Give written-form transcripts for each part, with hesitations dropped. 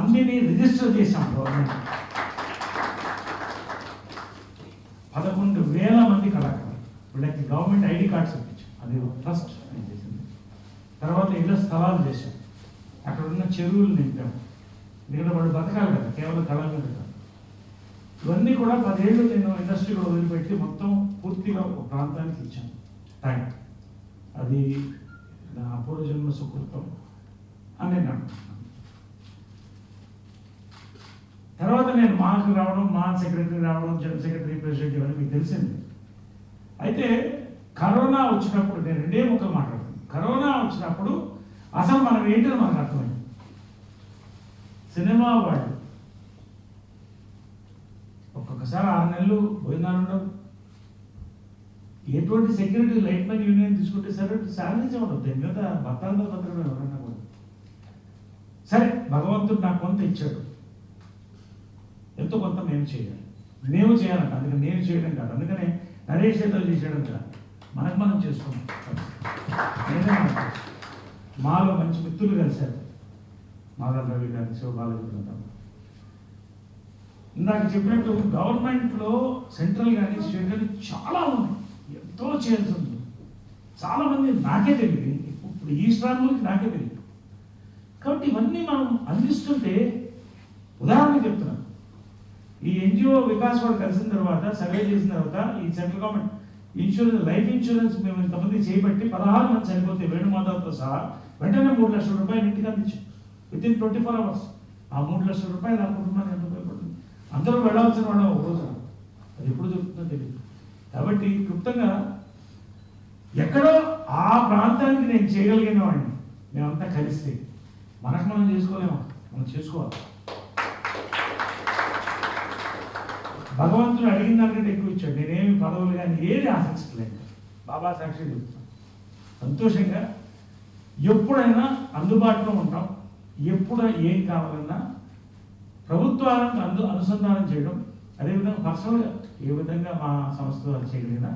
మందిని రిజిస్టర్ చేశాం గవర్నమెంట్. 11,000 మంది కళాకారులు వీళ్ళకి గవర్నమెంట్ ఐడి కార్డ్స్ ఇప్పించాం. అది ఫస్ట్ నేను చేసింది. తర్వాత ఇళ్ళ స్థలాలు చేశాం, అక్కడ ఉన్న చెరువులు నింపాం. ఎందుకంటే వాళ్ళు బతకాలి కదా, కేవలం కళ మీద కాదు. ఇవన్నీ కూడా 10 ఏళ్ళు నేను ఇండస్ట్రీలో వదిలిపెట్టి మొత్తం పూర్తిగా ఒక ప్రాంతానికి ఇచ్చాను టైం. అది నా పూర్వజన్మ సుకృతం అని నేను అనుకుంటున్నాను. తర్వాత నేను మాకు రావడం, మా సెక్రటరీ రావడం, జనరల్ సెక్రటరీ, ప్రెసిడెంట్ ఇవన్నీ మీకు తెలిసింది. అయితే కరోనా వచ్చినప్పుడు నేను 2 ముక్కలు మాట్లాడుతున్నాను. కరోనా వచ్చినప్పుడు అసలు మనం ఏంటో మనకు అర్థమైంది. సినిమా వాళ్ళు ఒక్కొక్కసారి 6 నెలలు భోజనాలు ఉండవు. ఎటువంటి సెక్యూరిటీ లైట్ మ్యాన్ యూనియన్ తీసుకుంటే సరే శాలరీస్ ఉండదు. దీని మీద భర్తాంతో పత్రం ఎవరన్నా కూడా సరే భగవంతుడు నాకు కొంత ఇచ్చాడు, ఎంతో కొంత మేము చేయాలి, మేము చేయాలంట. అందుకని నేను చేయడం కాదు, అందుకనే నరేష్ ఏదో చేసేయడం కాదు, మనకు మనం చేసుకున్నాం. నేనే మాలో మంచి మిత్రులు కలిశారు, మాధవ్ రవి గారి, శివబాలాజీ గారు. ఇందాక చెప్పినట్టు గవర్నమెంట్లో సెంట్రల్ కానీ స్టేట్ కానీ చాలా ఉంది, ఎంతో చేయాల్సి ఉంది. చాలామంది నాకే తెలియదు, ఇప్పుడు ఈ స్ట్రాంగ్ గురించి నాకే తెలియదు. కాబట్టి ఇవన్నీ మనం అందిస్తుంటే, ఉదాహరణ చెప్తున్నాను, ఈ ఎన్జిఓ వికాస్ వాడు కలిసిన తర్వాత, సర్వే చేసిన తర్వాత, ఈ central government insurance, life insurance మేము ఇంతమంది చేయబట్టి 16 మంది చనిపోతే వేణుమాధవ్తో సహా వెంటనే 3 లక్షల రూపాయలు ఇంటికి అందించాం వితిన్ 24 అవర్స్. ఆ 3 లక్షల రూపాయలు ఆ కుటుంబానికి ఎంత ఉపయోగపడుతుంది? అందరూ వెళ్ళాల్సిన వాడు ఒక రోజు, అది ఎప్పుడు జరుగుతుందో తెలియదు. కాబట్టి క్లుప్తంగా ఎక్కడో ఆ ప్రాంతానికి నేను చేయగలిగిన వాడిని మేమంతా కలిస్తే, మనకు మనం చేసుకోలేమా? మనం చేసుకోవాలి. భగవంతుడు అడిగిన దానికంటే ఎక్కువ ఇచ్చాడు. నేనేమి పదవులు కానీ ఏది ఆశించట్లేదు. బాబా సాక్షి చెప్తున్నాను, సంతోషంగా ఎప్పుడైనా అందుబాటులో ఉంటాం. ఎప్పుడు ఏం కావాలన్నా ప్రభుత్వానికి అనుసంధానం చేయడం, అదేవిధంగా పర్సనల్గా ఏ విధంగా మా సంస్థలో చేయగలిగినా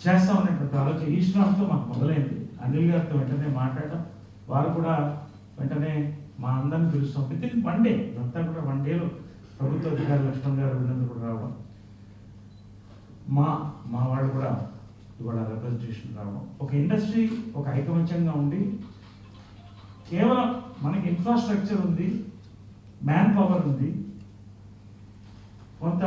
చేస్తామనేటువంటి ఆలోచన ఈ శ్రామంతో మాకు మొదలైంది. అనిల్ గారితో వెంటనే మాట్లాడడం, వారు కూడా వెంటనే మా అందరిని పిలుస్తాం. వితిన్ 1 డే, ఇదంతా కూడా 1 డేలో ప్రభుత్వ అధికారులు లక్ష్మణ్ గారు వీళ్ళందరూ కూడా రావడం, మా వాళ్ళు కూడా ఇవాళ రిప్రజెంటేషన్ రావడం, ఒక ఇండస్ట్రీ ఒక ఐకమత్యంగా ఉండి, కేవలం మనకి ఇన్ఫ్రాస్ట్రక్చర్ ఉంది, మ్యాన్ పవర్ ఉంది. కొంత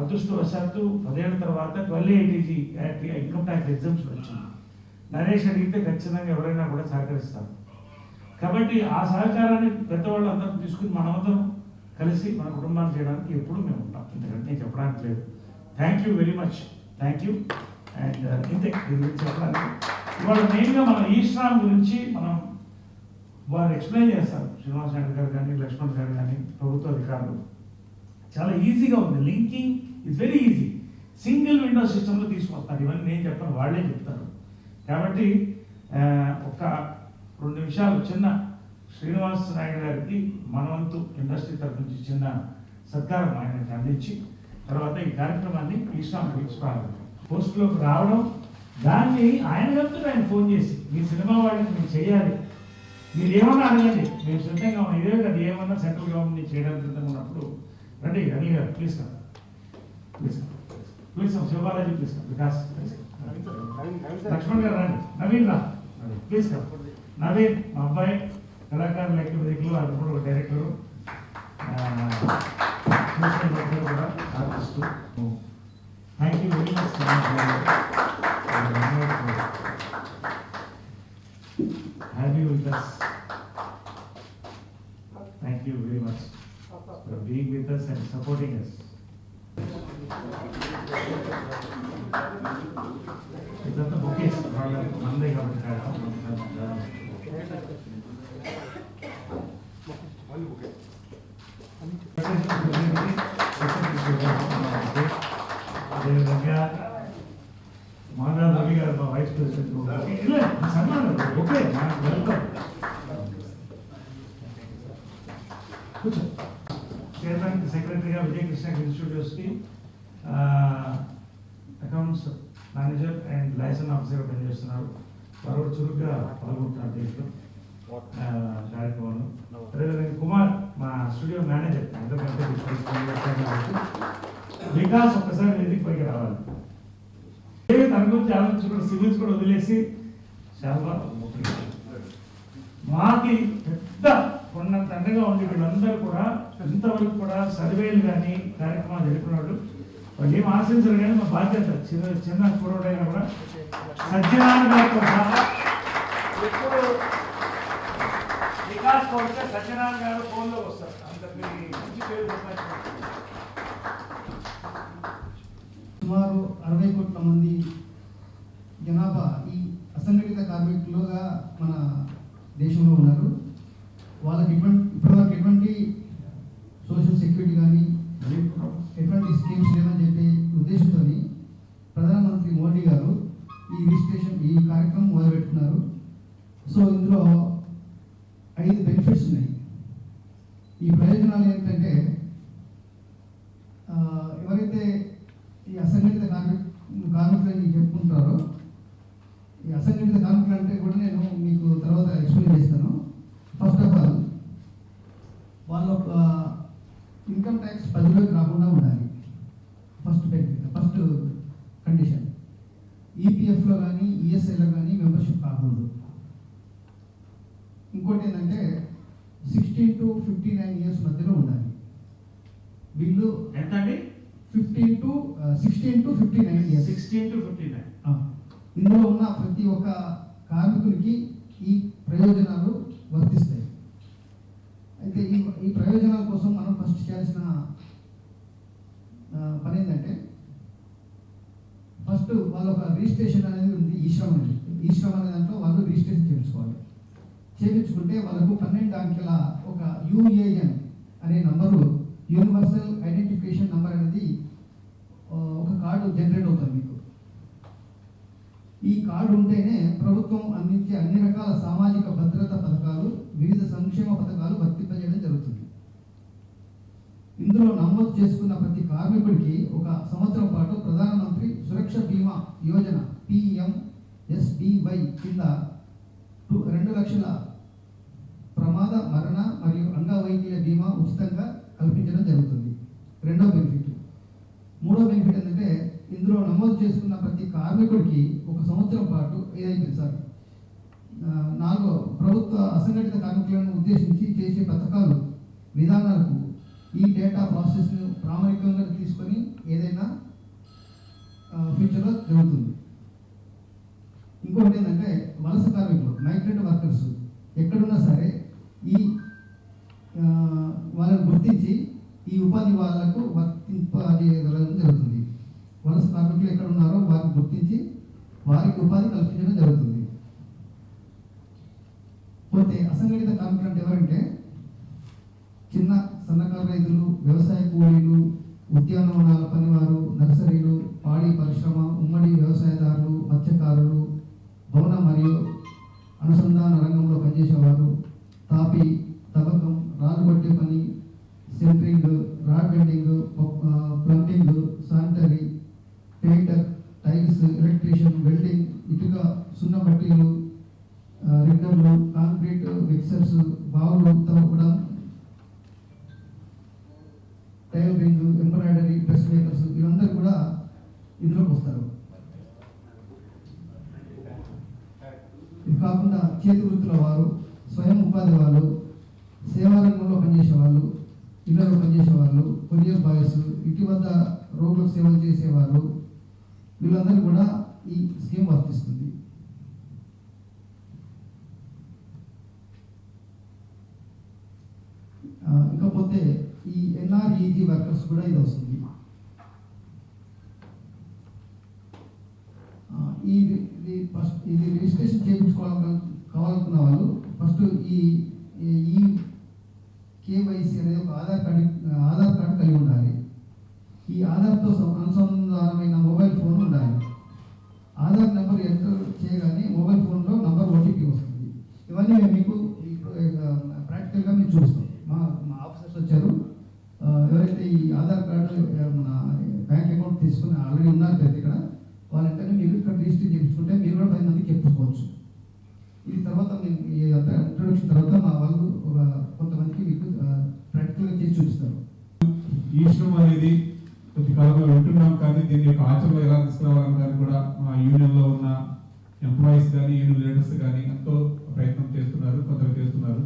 అదృష్టవశాత్తు 10 ఏళ్ల తర్వాత 1280 యాక్ట్ ఇన్కమ్ ట్యాక్స్ ఎగ్జామ్షన్ వచ్చింది. నరేష్ అడిగితే ఖచ్చితంగా ఎవరైనా కూడా సహకరిస్తారు. కాబట్టి ఆ సహకారాన్ని పెద్దవాళ్ళు అందరూ తీసుకుని మనమందరం కలిసి మన కుటుంబాన్ని చేయడానికి ఎప్పుడు మేము ఉంటాం. ఎందుకంటే నేను చెప్పడానికి లేదు. Thank you very much, thank you. And ఇంతే దీని గురించి చెప్పడానికి. ఇవాళ మెయిన్గా మన ఈశ్రామ్ గురించి మనం వారు ఎక్స్ప్లెయిన్ చేస్తారు, శ్రీనివాస్ నాయుడు గారు కానీ, లక్ష్మణ్ గారు కానీ, ప్రభుత్వ అధికారులు. చాలా ఈజీగా ఉంది, linking is very easy. Single window సిస్టంలో తీసుకొస్తారు. ఇవన్నీ నేను చెప్పాను, వాళ్ళే చెప్తారు. కాబట్టి ఒక 2 నిమిషాలు చిన్న శ్రీనివాస్ నాయుడు గారికి మనవంతు ఇండస్ట్రీ తరఫు నుంచి చిన్న సత్కారం ఆయనకి అందించి, తర్వాత ఈ కార్యక్రమాన్ని ఈశ్రామ్ గురించి ప్రారంభించాం. పోస్టులోకి రావడం, దాన్ని ఆయన చెప్తారు, ఆయన ఫోన్ చేసి మీ సినిమా వాళ్ళకి మీరు చేయాలి, మీరు ఏమన్నా అడగండి, మేము సిద్ధంగా ఉన్నాం. ఇదే కదా ఏమన్నా సెంట్రల్ గవర్నమెంట్ చేయడానికి సిద్ధంగా ఉన్నప్పుడు రండి. అనిల్ గారు please come, please come, Sivabalaji please come, Vikas please come, Lakshman గారు రండి, నవీన్ రా ప్లీజ్ కమ్. నవీన్ మా అబ్బాయి కళాకారులు లెక్కలు, అది కూడా ఒక డైరెక్టరు, కూడా artist. Thank you very much. Have you with us? Thank you very much for being with us and supporting us. ఇదంతా బుకేస్ మందే కాబట్టి అదేవిధంగా మాధవ్ రవి గారు మా వైస్ ప్రెసిడెంట్ సన్మానం. Okay, welcome. కూర్చో. చైర్మన్ సెక్రటరీగా Vijayakrishna institute accounts manager and licence ఆఫీసర్గా పనిచేస్తున్నారు. వారు చురుగ్గా పాల్గొంటున్నారు దీంట్లో. కార్యక్రమంలో అదేవిధంగా కుమార్ మా స్టూడియో మేనేజర్ అందరికంటే వికాస్ ఒక్కసారి వేదిక పైకి రావాలి. తన గురించి ఆలోచించుకున్న సివిల్స్ కూడా వదిలేసి చాలా మాకి పెద్ద కొన్నంత అండగా ఉండి వీళ్ళందరూ కూడా ఇంతవరకు కూడా సర్వేలు కానీ కార్యక్రమాలు జరిపినాడు. వాళ్ళు ఏం ఆశించరు కానీ మా బాధ్యత చిన్న కురవడైనా కూడా సత్యనారాయణ గారితో సహా ఎప్పుడు వికాస్ కోరితే సత్యనారాయణ గారు ఫోన్లో వస్తారు. అంత మంచి పేరు సుమారు 60 కోట్ల మంది జనాభా ఈ అసంఘటిత కార్మికులుగా మన దేశంలో ఉన్నారు. వాళ్ళకి ఇప్పటివరకు ఎటువంటి సోషల్ సెక్యూరిటీ కానీ ఎటువంటి స్కీమ్స్ లేవని చెప్పి ఉద్దేశంతో ప్రధానమంత్రి మోడీ గారు ఈ కార్యక్రమం మొదలుపెట్టుకున్నారు. సో ఇందులో 5 బెనిఫిట్స్ ఉన్నాయి. ఈ ప్రయోజనాలు ఏంటంటే ఎవరైతే ఈ అసంఘటిత కార్మికులని చెప్పుకుంటారో ఈ అసంఘటిత కార్మికులు అంటే కూడా నేను మీకు తర్వాత ఎక్స్ప్లెయిన్ చేస్తాను. ఫస్ట్ ఆఫ్ ఆల్ వాళ్ళ ఇన్కమ్ ట్యాక్స్ 10,000 రాకుండా ఉండాలి. First condition. ఈపీఎఫ్లో కానీ ఈఎస్ఐలో కానీ మెంబర్షిప్ కాకూడదు. ఇంకోటి ఏంటంటే 16 to 59 ఇయర్స్ మధ్యలో ఉండాలి. వీళ్ళు ఎంత అండి? 16 to 59 ఇయర్స్. 16 to 59. ఇందులో ఉన్న ప్రతి ఒక్క కార్మికునికి ఈ ప్రయోజనాలు వర్తిస్తాయి. అయితే ఈ ప్రయోజనాల కోసం మనం ఫస్ట్ చేయాల్సిన పని ఏంటంటే ఫస్ట్ వాళ్ళ ఒక రిజిస్ట్రేషన్ అనేది ఉంది. ఈ శ్రమ్ అనే దాంట్లో వాళ్ళు రిజిస్ట్రేషన్ చేయించుకుంటే వాళ్ళకు 12 అంకెల ఒక యూఏఎన్ అనే నంబరు, యూనివర్సల్ ఐడెంటిఫికేషన్ నంబర్ అనేది ఒక కార్డు జనరేట్ అవుతుంది మీకు. ఈ కార్డు ఉంటేనే ప్రభుత్వం అందించే అన్ని రకాల సామాజిక భద్రత పథకాలు, వివిధ సంక్షేమ పథకాలు వర్తింపజేయడం జరుగుతుంది. ఇందులో నమోదు చేసుకున్న ప్రతి కార్మికుడికి 1 సంవత్సరం పాటు ప్రధానమంత్రి సురక్ష బీమా యోజన PMSBY కింద 2 లక్షల ప్రమాద, మరణ మరియు అంగవైకల్య బీమా ఉచితంగా కల్పించడం జరుగుతుంది. రెండో బెనిఫిట్. మూడో బెనిఫిట్ ఏంటంటే ఇందులో నమోదు చేసుకున్న ప్రతి కార్మికుడికి 1 సంవత్సరం పాటు నాలుగో ప్రభుత్వ అసంఘటిత కార్మికులను ఉద్దేశించి చేసే పథకాలు, విధానాలకు ఈ డేటా ప్రాసెస్ను ప్రామాణికంగా తీసుకొని ఏదైనా ఫ్యూచర్లో జరుగుతుంది. ఇంకొకటి ఏంటంటే వలస కార్మికులు, మైగ్రెంట్ వర్కర్స్ ఎక్కడున్నా సరే వాళ్ళని గుర్తించి ఈ ఉపాధి వాళ్ళకు వర్తింపజేయగలడం జరుగుతుంది. వలస కార్మికులు ఎక్కడ ఉన్నారో వారిని గుర్తించి వారికి ఉపాధి కల్పించడం జరుగుతుంది. పోతే అసంఘటిత కార్మికులు అంటే ఎవరంటే చిన్న సన్నకారు రైతులు, వ్యవసాయ కూలీలు, ఉద్యానవనాల పనివారు, నర్సరీలు, పాడి పరిశ్రమ, ఉమ్మడి వ్యవసాయదారులు, మత్స్యకారులు, భవన మరియు అనుసంధాన రంగంలో పనిచేసేవారు, తాపి, తవ్వకం, రాళ్ళు కొట్టే పని, centring, rod bending, plumbing, sanitary, painter, tiles, electrician, welding, ఇటుక, సున్నం బట్టీలు, రిగ్గర్లు, కాంక్రీట్ మిక్సర్స్, బావులు తవ్వడం, టైలరింగ్, ఎంబ్రాయిడరీ, డ్రెస్ మేకర్స్ వీళ్ళందరూ కూడా ఇందులోకి వస్తారు. ఇది కాకుండా చేతి వృత్తుల వారు, స్వయం ఉపాధి వాళ్ళు, సేవా రంగంలో పనిచేసేవాళ్ళు, ఇళ్లలో పనిచేసేవాళ్ళు, కొరియర్ బాయ్స్, ఇంటి వద్ద రోగులకు సేవలు చేసేవారు వీళ్ళందరూ కూడా ఈ స్కీమ్ వర్తిస్తుంది. ఇకపోతే ఈ ఎన్ఆర్ఈజీ వర్కర్స్ కూడా ఇది వస్తుంది. ఇది రిజిస్ట్రేషన్ కావాలనుకున్న వాళ్ళు ఫస్ట్ ఈ కేవైసీ అనేది ఒక ఆధార్ కార్డు కలిగి ఉండాలి. ఈ ఆధార్తో అనుసంధానమైన మొబైల్ ఫోన్ ఉండాలి. ఆధార్ నెంబర్ ఎంటర్ చేయగానే మొబైల్ ఫోన్లో నంబర్ ఓటీపీ వస్తుంది. ఇవన్నీ మేము మీకు ప్రాక్టికల్గా మేము చూస్తాం. మా ఆఫీసర్స్ వచ్చారు. ఎవరైతే ఈ ఆధార్ కార్డు మన బ్యాంక్ అకౌంట్ తీసుకుని ఆల్రెడీ ఉన్నారు కదా ఇక్కడ, వాళ్ళంటే మీరు ఇక్కడ రిజిస్టర్ చేయించుకుంటే మీరు కూడా 10 మందికి చెప్పుకోవచ్చు. ఇది తర్వాత మేము ఈ ఇంట్రొడక్షన్ తర్వాత మా వాళ్ళు ఒక కొంతమందికి మీకు ప్రాక్టికల్గా చేసి చూపిస్తారు. ఈ శ్రమ అనేది కొద్ది కాలంలో వింటున్నాం, కానీ దీని యొక్క ఆచరణలో ఎలా తీసుకురావాలని దాన్ని కూడా మా యూనియన్లో ఉన్న ఎంప్లాయీస్ కానీ యూనియన్ లీడర్స్ కానీ ఎంతో ప్రయత్నం చేస్తున్నారు, కొందరు చేస్తున్నారు.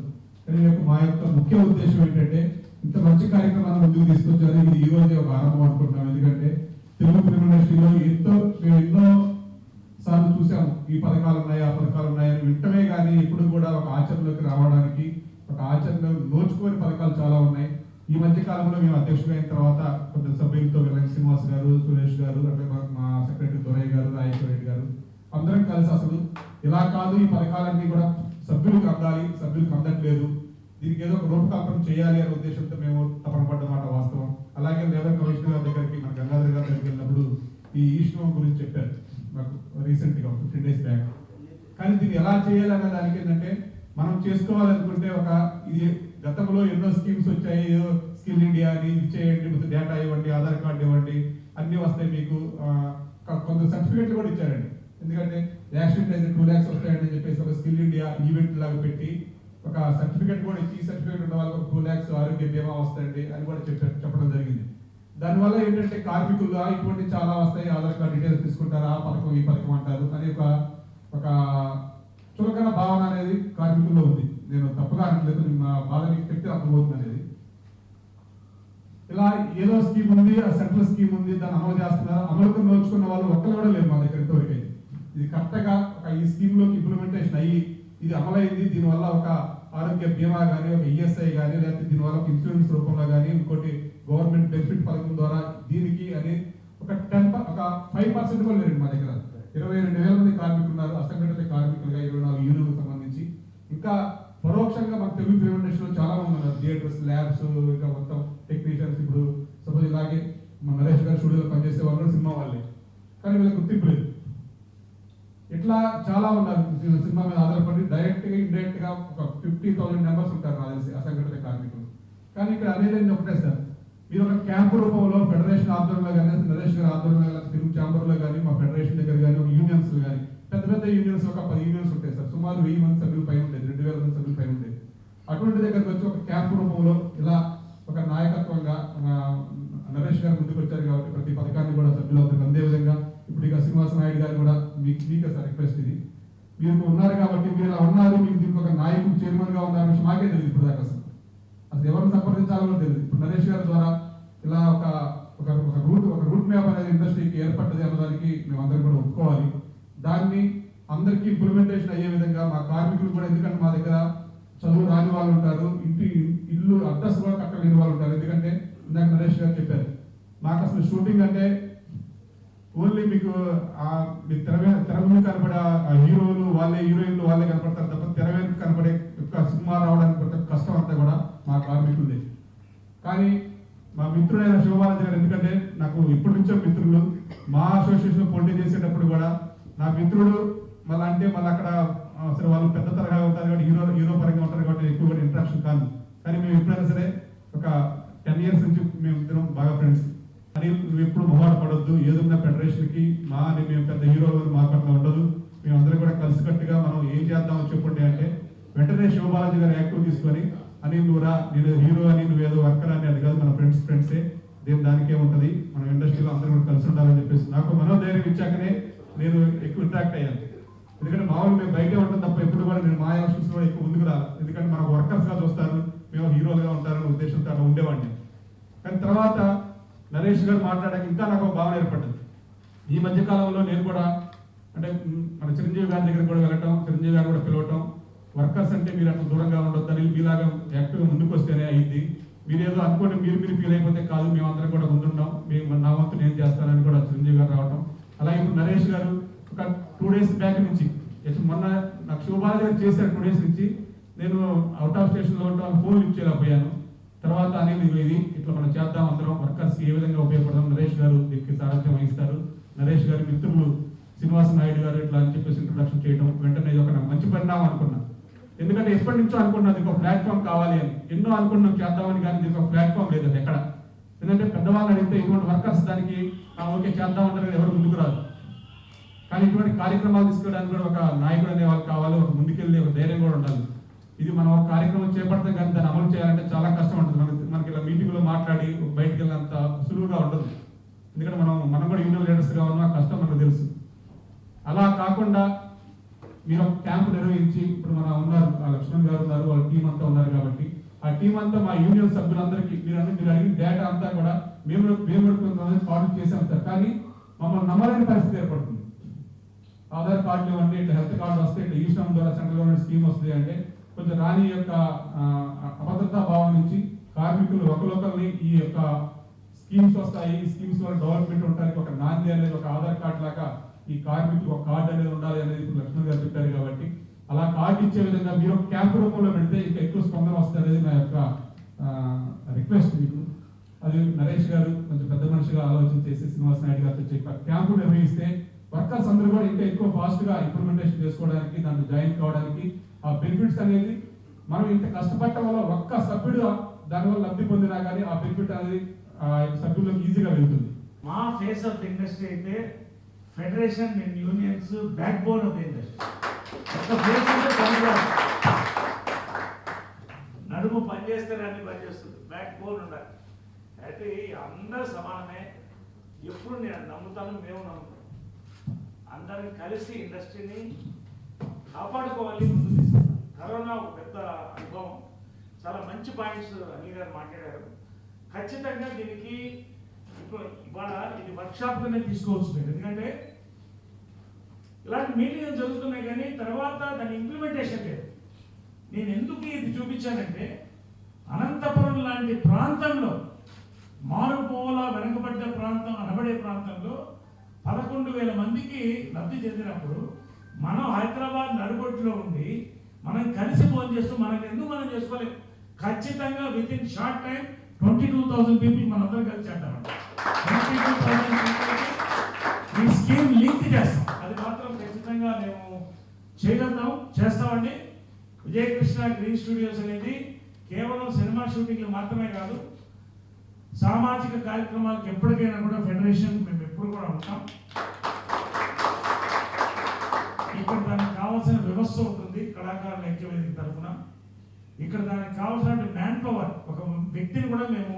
కానీ మా యొక్క ముఖ్య ఉద్దేశం ఏంటంటే ఇంత మంచి కార్యక్రమాన్ని ముందుకు తీసుకొచ్చారు. ఇది ఈ రోజే ఒక ఆరంభం అనుకుంటున్నాం. ఎందుకంటే తెలుగు ఫిల్మ్ ఇండస్ట్రీలో మేము ఎన్నో సార్లు చూసాము, ఈ పథకాలు ఉన్నాయి, ఆ పథకాలు ఉన్నాయని వింటమే కానీ ఎప్పుడు కూడా ఒక ఆచరణలోకి రావడానికి, ఒక ఆచరణలో నోచుకోని పథకాలు చాలా ఉన్నాయి. ఈ మధ్య కాలంలో మేము అధ్యక్షుడు అయిన తర్వాత కొంత సభ్యులతో వెల్లంకి శ్రీనివాస్ గారు, సురేష్ గారు, అంటే మా సెక్రటరీ దొరయ్య గారు, రాజేశ్వర రెడ్డి గారు అందరం కలిసి అసలు ఇలా కాదు, ఈ పథకాలన్నీ కూడా సభ్యులకు అందాలి, సభ్యులకు అందట్లేదు, దీనికి ఏదో ఒక రూపకల్పన చేయాలి అనే ఉద్దేశంతో మేము తపన పడ్డమాట వాస్తవం. అలాగే లేబర్ కమిషనర్ గారి దగ్గరికి మన గంగాధర్ గారి దగ్గరికి వెళ్ళినప్పుడు ఈ ఈశ్వరం గురించి చెప్పారు నాకు రీసెంట్గా 15 days బ్యాక్. కానీ దీన్ని ఎలా చేయాలి అనే దానికి ఏంటంటే మనం చేసుకోవాలనుకుంటే ఇది గతంలో ఎన్నో స్కీమ్స్ వచ్చాయి, స్కిల్ ఇండియా అని ఇచ్చేయండి, డేటా ఇవ్వండి, ఆధార్ కార్డు ఇవ్వండి, అన్ని వస్తాయి మీకు, కొంత సర్టిఫికేట్లు కూడా ఇచ్చారండి. ఎందుకంటే యాక్సిడెంట్ అయితే 2 lakhs వస్తాయని చెప్పేసి ఒక స్కిల్ ఇండియా ఈవెంట్ లాగా పెట్టి ఒక సర్టిఫికేట్ కూడా ఇచ్చి, సర్టిఫికేట్ ఉన్న వాళ్ళకి 2 lakhs ఆరోగ్య బీమా వస్తాయండి అని కూడా చెప్పడం జరిగింది. దానివల్ల ఏంటంటే కార్మికులు ఇటువంటి చాలా వస్తాయి, ఆధార్ కార్డు డీటెయిల్స్ తీసుకుంటారు, ఆ పథకం ఈ పథకం అంటారు అని ఒక చులకన భావన అనేది కార్మికుల్లో ఉంది. నేను తప్పుగా అనట్లేదు, నా బాధ మీకు చెప్తే అర్థమవుతుంది అనేది. ఇలా ఏదో స్కీమ్ ఉంది, ఆ సెంట్రల్ స్కీమ్ ఉంది, దాన్ని అమలు చేస్తున్నారు, అమలుకు నోచుకున్న వాళ్ళు ఒక్కరు కూడా లేరు మా దగ్గర ఇంతవరకు అయితే. ఇది కరెక్ట్గా ఈ స్కీమ్ లోకి ఇంప్లిమెంటేషన్ అయ్యి ఇది అమలైంది, దీనివల్ల ఒక ఆరోగ్య బీమా కానీ, ఒక ఈఎస్ఐ కానీ, లేకపోతే దీనివల్ల ఒక ఇన్సూరెన్స్ రూపంలో కానీ, ఇంకోటి గవర్నమెంట్ బెనిఫిట్ పథకం ద్వారా దీనికి అని ఒక 5% కూడా లేరండి మా దగ్గర. 22,000 మంది కార్మికులు ఉన్నారు, అసంఘటిత కార్మికులుగా 24 యూనియన్లకు సంబంధించి. ఇంకా పరోక్షంగా మన తెలుగు ఫిల్మ్ ఇండస్ట్రీలో చాలా మంది ఉన్నారు, థియేటర్స్, ల్యాబ్స్, ఇంకా మొత్తం టెక్నీషియన్స్. ఇప్పుడు సపోజ్ ఇలాగే మన నరేష్ గారు స్టూడియోలో పనిచేసే వాళ్ళు సినిమా వాళ్ళే, కానీ వీళ్ళకి గుర్తింపు లేదు. ఇట్లా చాలా ఉన్నారు సినిమా మీద ఆధారపడి డైరెక్ట్ గా ఇండైరెక్ట్ గా ఒక 50,000 మెంబర్స్ ఉంటారు నాకు తెలిసి అసంఘటిత కార్మికులు. కానీ ఇక్కడ అనేది ఒకటే సార్, మీరు ఒక క్యాంపు రూపంలో ఫెడరేషన్ ఆధ్వర్యంలో కానీ, నరేష్ గారి ఆధ్వర్యంలో కానీ, తెలుగు ఛాంబర్ లో కానీ, మా ఫెడరేషన్ దగ్గర కానీ, ఒక యూనియన్స్ కానీ, పెద్ద యూనియన్స్ ఒక 10 యూనియన్స్ ఉంటాయి సార్, సుమారు 1000 మంది సభ్యులు పైన ఉండేది, 2,000 మంది సభ్యులు పైన ఉండేది. అటువంటి దగ్గరకు వచ్చి ఒక క్యాంపు రూపంలో ఇలా ఒక నాయకత్వంగా నరేష్ గారు ముందుకు వచ్చారు కాబట్టి ప్రతి పథకాన్ని కూడా సభ్యులు అవుతారు. అదే విధంగా ఇప్పుడు ఇక శ్రీనివాస నాయుడు గారు కూడా మీకు సార్ రిక్వెస్ట్, ఇది మీరు ఉన్నారు కాబట్టి మీరు ఇలా ఉన్నారు, మీకు దీనికి ఒక నాయకుడు చైర్మన్ గా ఉన్నారు విషయం మాకే తెలియదు ఇప్పుడు దాకా. అసలు ఎవరిని సంప్రదించాలో తెలియదు. ఇప్పుడు నరేష్ గారి ద్వారా ఇలా ఒక రూట్ మ్యాప్ అనేది ఇండస్ట్రీకి ఏర్పడ్డది అన్నదానికి మేమందరం కూడా ఒప్పుకోవాలి. దాన్ని అందరికీ ఇంప్లిమెంటేషన్ అయ్యే విధంగా మా కార్మికులు కూడా, ఎందుకంటే మా దగ్గర చదువు రాని వాళ్ళు ఉంటారు, ఇల్లు అడ్రస్ కూడా కట్టలేని వాళ్ళు ఉంటారు. ఎందుకంటే ఇందాక నరేష్ గారు చెప్పారు, మాకు అసలు షూటింగ్ అంటే ఓన్లీ మీకు తెర ముందు కనపడే హీరోలు వాళ్ళే, హీరోయిన్లు వాళ్ళే కనపడతారు తప్ప తెర వెనుక కనపడే సినిమా రావడానికి కష్టం అంతా కూడా మా కార్మికులదే. కానీ మా మిత్రుడైన శివబాలాజీ గారు, ఎందుకంటే నాకు ఇప్పటి నుంచో మిత్రులు, మా అసోసియేషన్ పోటీ చేసేటప్పుడు కూడా నా మిత్రుడు మళ్ళీ అక్కడ అసలు వాళ్ళు పెద్ద తరగా ఉంటారు కాబట్టి హీరో పరంగా ఉంటారు కాబట్టి ఎక్కువగా ఇంట్రాక్షన్ కాదు. కానీ మేము ఎప్పుడైనా సరే ఒక 10 years నుంచి మేము ఇద్దరం బాగా ఫ్రెండ్స్. అని నువ్వు ఎప్పుడు మొహాట పడొద్దు, ఏదన్నా ఫెడరేషన్కి మేము పెద్ద హీరోలు మా పట్ల ఉండదు, మేమందరం కూడా కలిసికట్టుగా మనం ఏం చేద్దామని చెప్పండి అంటే వెంటనే శివబాలాజీ గారు యాక్టివ్ తీసుకొని, అని నువ్వురా, నేను హీరో అని నువ్వేదో వర్కర్ అని అది కాదు, మన ఫ్రెండ్సే, దానికే ఉంటుంది, మనం ఇండస్ట్రీలో అందరూ కూడా కలిసి ఉండాలని చెప్పేసి నాకు మనోధైర్యం ఇచ్చాకనే నేను ఎక్కువ ఇంట్రాక్ట్ అయ్యాను. ఎందుకంటే మామూలు మేము బయటే ఉంటాం తప్ప ఎప్పుడు కూడా నేను మా ఎలక్షన్స్ కూడా ఎక్కువ ముందుకు రాలి, ఎందుకంటే మనకు వర్కర్స్ గా చూస్తారు, మేము హీరోలుగా ఉంటారనే ఉద్దేశంతో అలా ఉండేవాడిని. కానీ తర్వాత నరేష్ గారు మాట్లాడాక ఇంకా నాకు భావన ఏర్పడ్డది. ఈ మధ్య కాలంలో నేను కూడా అంటే మన చిరంజీవి గారి దగ్గర కూడా వెళ్ళటం, చిరంజీవి గారు కూడా పిలవటం, వర్కర్స్ అంటే మీరు అట్లా దూరంగా ఉండొద్దని, మీలాగా యాక్టివ్గా ముందుకు వస్తేనే అయింది, మీరేదో అనుకోండి మీరు ఫీల్ అయిపోతే కాదు, మేమందరం కూడా ముందున్నాం, మేము నా వంతు నేను చేస్తానని కూడా చిరంజీవి గారు రావటం. అలాగే ఇప్పుడు నరేష్ గారు ఒక 2 days బ్యాక్ నుంచి, మొన్న నాకు శివబాలాజీ గారు చేశారు 2 days నుంచి, నేను అవుట్ ఆఫ్ స్టేషన్లో ఉంటాను, ఫోన్ లిఫ్ట్ చేయలేకపోయాను. తర్వాత అనేది ఇది ఇట్లా మనం చేద్దాం, అందరం వర్కర్స్ ఏ విధంగా ఉపయోగపడదాం, నరేష్ గారు దీనికి సారథ్యం వహిస్తారు. నరేష్ గారి మిత్రులు శ్రీనివాస నాయుడు గారు ఇట్లా అని చెప్పేసి ఇంట్రొడక్షన్ చేయడం వెంటనే ఇది ఒక మంచి పరిణామం అనుకున్నాను. ఎందుకంటే ఎప్పటి నుంచో అనుకున్నాను దీనికి ఒక ప్లాట్ఫామ్ కావాలి అని, ఎన్నో అనుకున్నాం చేద్దామని, కానీ దీనికి ఒక ప్లాట్ఫామ్ లేదు అది ఎక్కడ. ఎందుకంటే పెద్దవాళ్ళు అడిగితే ఇటువంటి వర్కర్స్ దానికి ఓకే చేద్దామంటారు, ఎవరు ముందుకు రాదు. కానీ ఇటువంటి కార్యక్రమాలు తీసుకోవడానికి కూడా ఒక నాయకుడు అనే వాళ్ళు కావాలి, ఒక ముందుకెళ్ళి ఒక ధైర్యం కూడా ఉండాలి. ఇది మనం ఒక కార్యక్రమం చేపడితే కానీ దాన్ని అమలు చేయాలంటే చాలా కష్టం ఉంటుంది. మనకి ఇలా మీటింగ్లో మాట్లాడి బయటకు వెళ్ళినంత సులువుగా ఉండదు. ఎందుకంటే మనం కూడా యూనియన్ లీడర్స్గా ఉన్న కష్టం మనకు తెలుసు. అలా కాకుండా మీరు ఒక క్యాంపు నిర్వహించి, ఇప్పుడు మన ఉన్నారు లక్ష్మణ్ గారు ఉన్నారు, వాళ్ళ టీం అంతా ఉన్నారు కాబట్టి ఆ టీం అంతా మా యూనియన్ సభ్యులందరికీ మీరు అడిగిన డేటా అంతా కూడా మేము ఆడిట్ చేసాం సార్. కానీ మమ్మల్ని నమ్మలేని పరిస్థితి ఏర్పడుతుంది. ఆధార్ కార్డులు ఇవ్వండి, ఇట్లా హెల్త్ కార్డు వస్తే ఇట్లా ఈ శ్రమ్ ద్వారా సెంట్రల్ గవర్నమెంట్ స్కీమ్ వస్తుంది అంటే కొంచెం రాని యొక్క అభద్రతా భావం నుంచి కార్మికులు ఒకరిని ఈ యొక్క స్కీమ్స్ వస్తాయి, ఈ స్కీమ్స్ వల్ల డెవలప్మెంట్ ఉండడానికి ఒక నాంది అనేది ఒక ఆధార్ కార్డు లాగా ఈ కార్మికులు ఒక కార్డు అనేది ఉండాలి అనేది ఇప్పుడు లక్ష్మణ్ గారు చెప్పారు. కాబట్టి అలా కార్డు ఇచ్చే విధంగా మీరు ఒక క్యాంప్ రూపంలో పెడితే ఇంకా ఎక్కువ స్పందన వస్తుంది అనేది నా యొక్క రిక్వెస్ట్ మీకు. అది నరేష్ గారు కొంచెం పెద్ద మనిషిగా ఆలోచన చేసి శ్రీనివాస్ నాయుడు గారితో చెప్పారు, క్యాంపు నిర్వహిస్తే వర్కర్స్ అందరూ కూడా ఇంకా ఎక్కువ ఫాస్ట్ గా ఇంప్లిమెంటేషన్ చేసుకోవడానికి, దాంట్లో జాయిన్ కావడానికి ఆ బెనిఫిట్స్ అనేది మనం ఇంత కష్టపడటం వల్ల ఒక్క సభ్యుడు దానివల్ల లబ్ధి పొందినా కానీ ఆ బెనిఫిట్ అనేది సభ్యులకు ఈజీగా వెళ్తుంది. మా ఫేస్ ఆఫ్ ది ఇండస్ట్రీ అయితే federation and unions back bone of the industry. ఒక ఫేస్ అంటే పనిచేస్తుంది, నడుము పనిచేస్తే అన్ని పనిచేస్తుంది, బ్యాక్ బోన్ ఉండాలి. అయితే అందరూ సమానమే. ఎప్పుడు నేను నమ్ముతాను, మేము నమ్ముతాం. అందరిని కలిసి ఇండస్ట్రీని కాపాడుకోవాలి, ముందు తీసుకుంటాం. కరోనా ఒక పెద్ద అనుభవం. చాలా మంచి పాయింట్స్ అనిల్ గారు మాట్లాడారు. ఖచ్చితంగా దీనికి ఇప్పుడు ఇవాళ ఇది వర్క్షాప్గానే తీసుకోవచ్చు మీరు. ఎందుకంటే ఇలాంటి మీటింగ్లు జరుగుతున్నాయి కానీ తర్వాత దాని ఇంప్లిమెంటేషన్ లేదు. నేను ఎందుకు ఇది చూపించానంటే అనంతపురం లాంటి ప్రాంతంలో, మారుమూల వెనుకబడ్డ ప్రాంతం అనబడే ప్రాంతంలో 11,000 మందికి లబ్ధి చెందినప్పుడు మనం హైదరాబాద్ నడుబొట్టులో ఉండి మనం కలిసి ఫోన్ చేస్తూ మనకు ఎందుకు మనం చేసుకోలేము. ఖచ్చితంగా with in short time 22,000 people మనందరం కలిసి చేద్దామండి. 22,000 ఈ స్కీమ్ లింక్ చేస్తాం. అది మాత్రం ఖచ్చితంగా మేము చేయగలుగుతాం, చేస్తామండి. విజయకృష్ణ గ్రీన్ స్టూడియోస్ అనేది కేవలం సినిమా షూటింగ్లు మాత్రమే కాదు, సామాజిక కార్యక్రమాలకు ఎప్పటికైనా కూడా ఫెడరేషన్ మేము ఎప్పుడు కూడా ఉంటాం. ఇక్కడ దానికి కావాల్సిన వ్యవస్థ ఉంటుంది కళాకారుల ఐక్యవేదిక తరఫున. ఇక్కడ దానికి కావాల్సిన మ్యాన్ పవర్, ఒక వ్యక్తిని కూడా మేము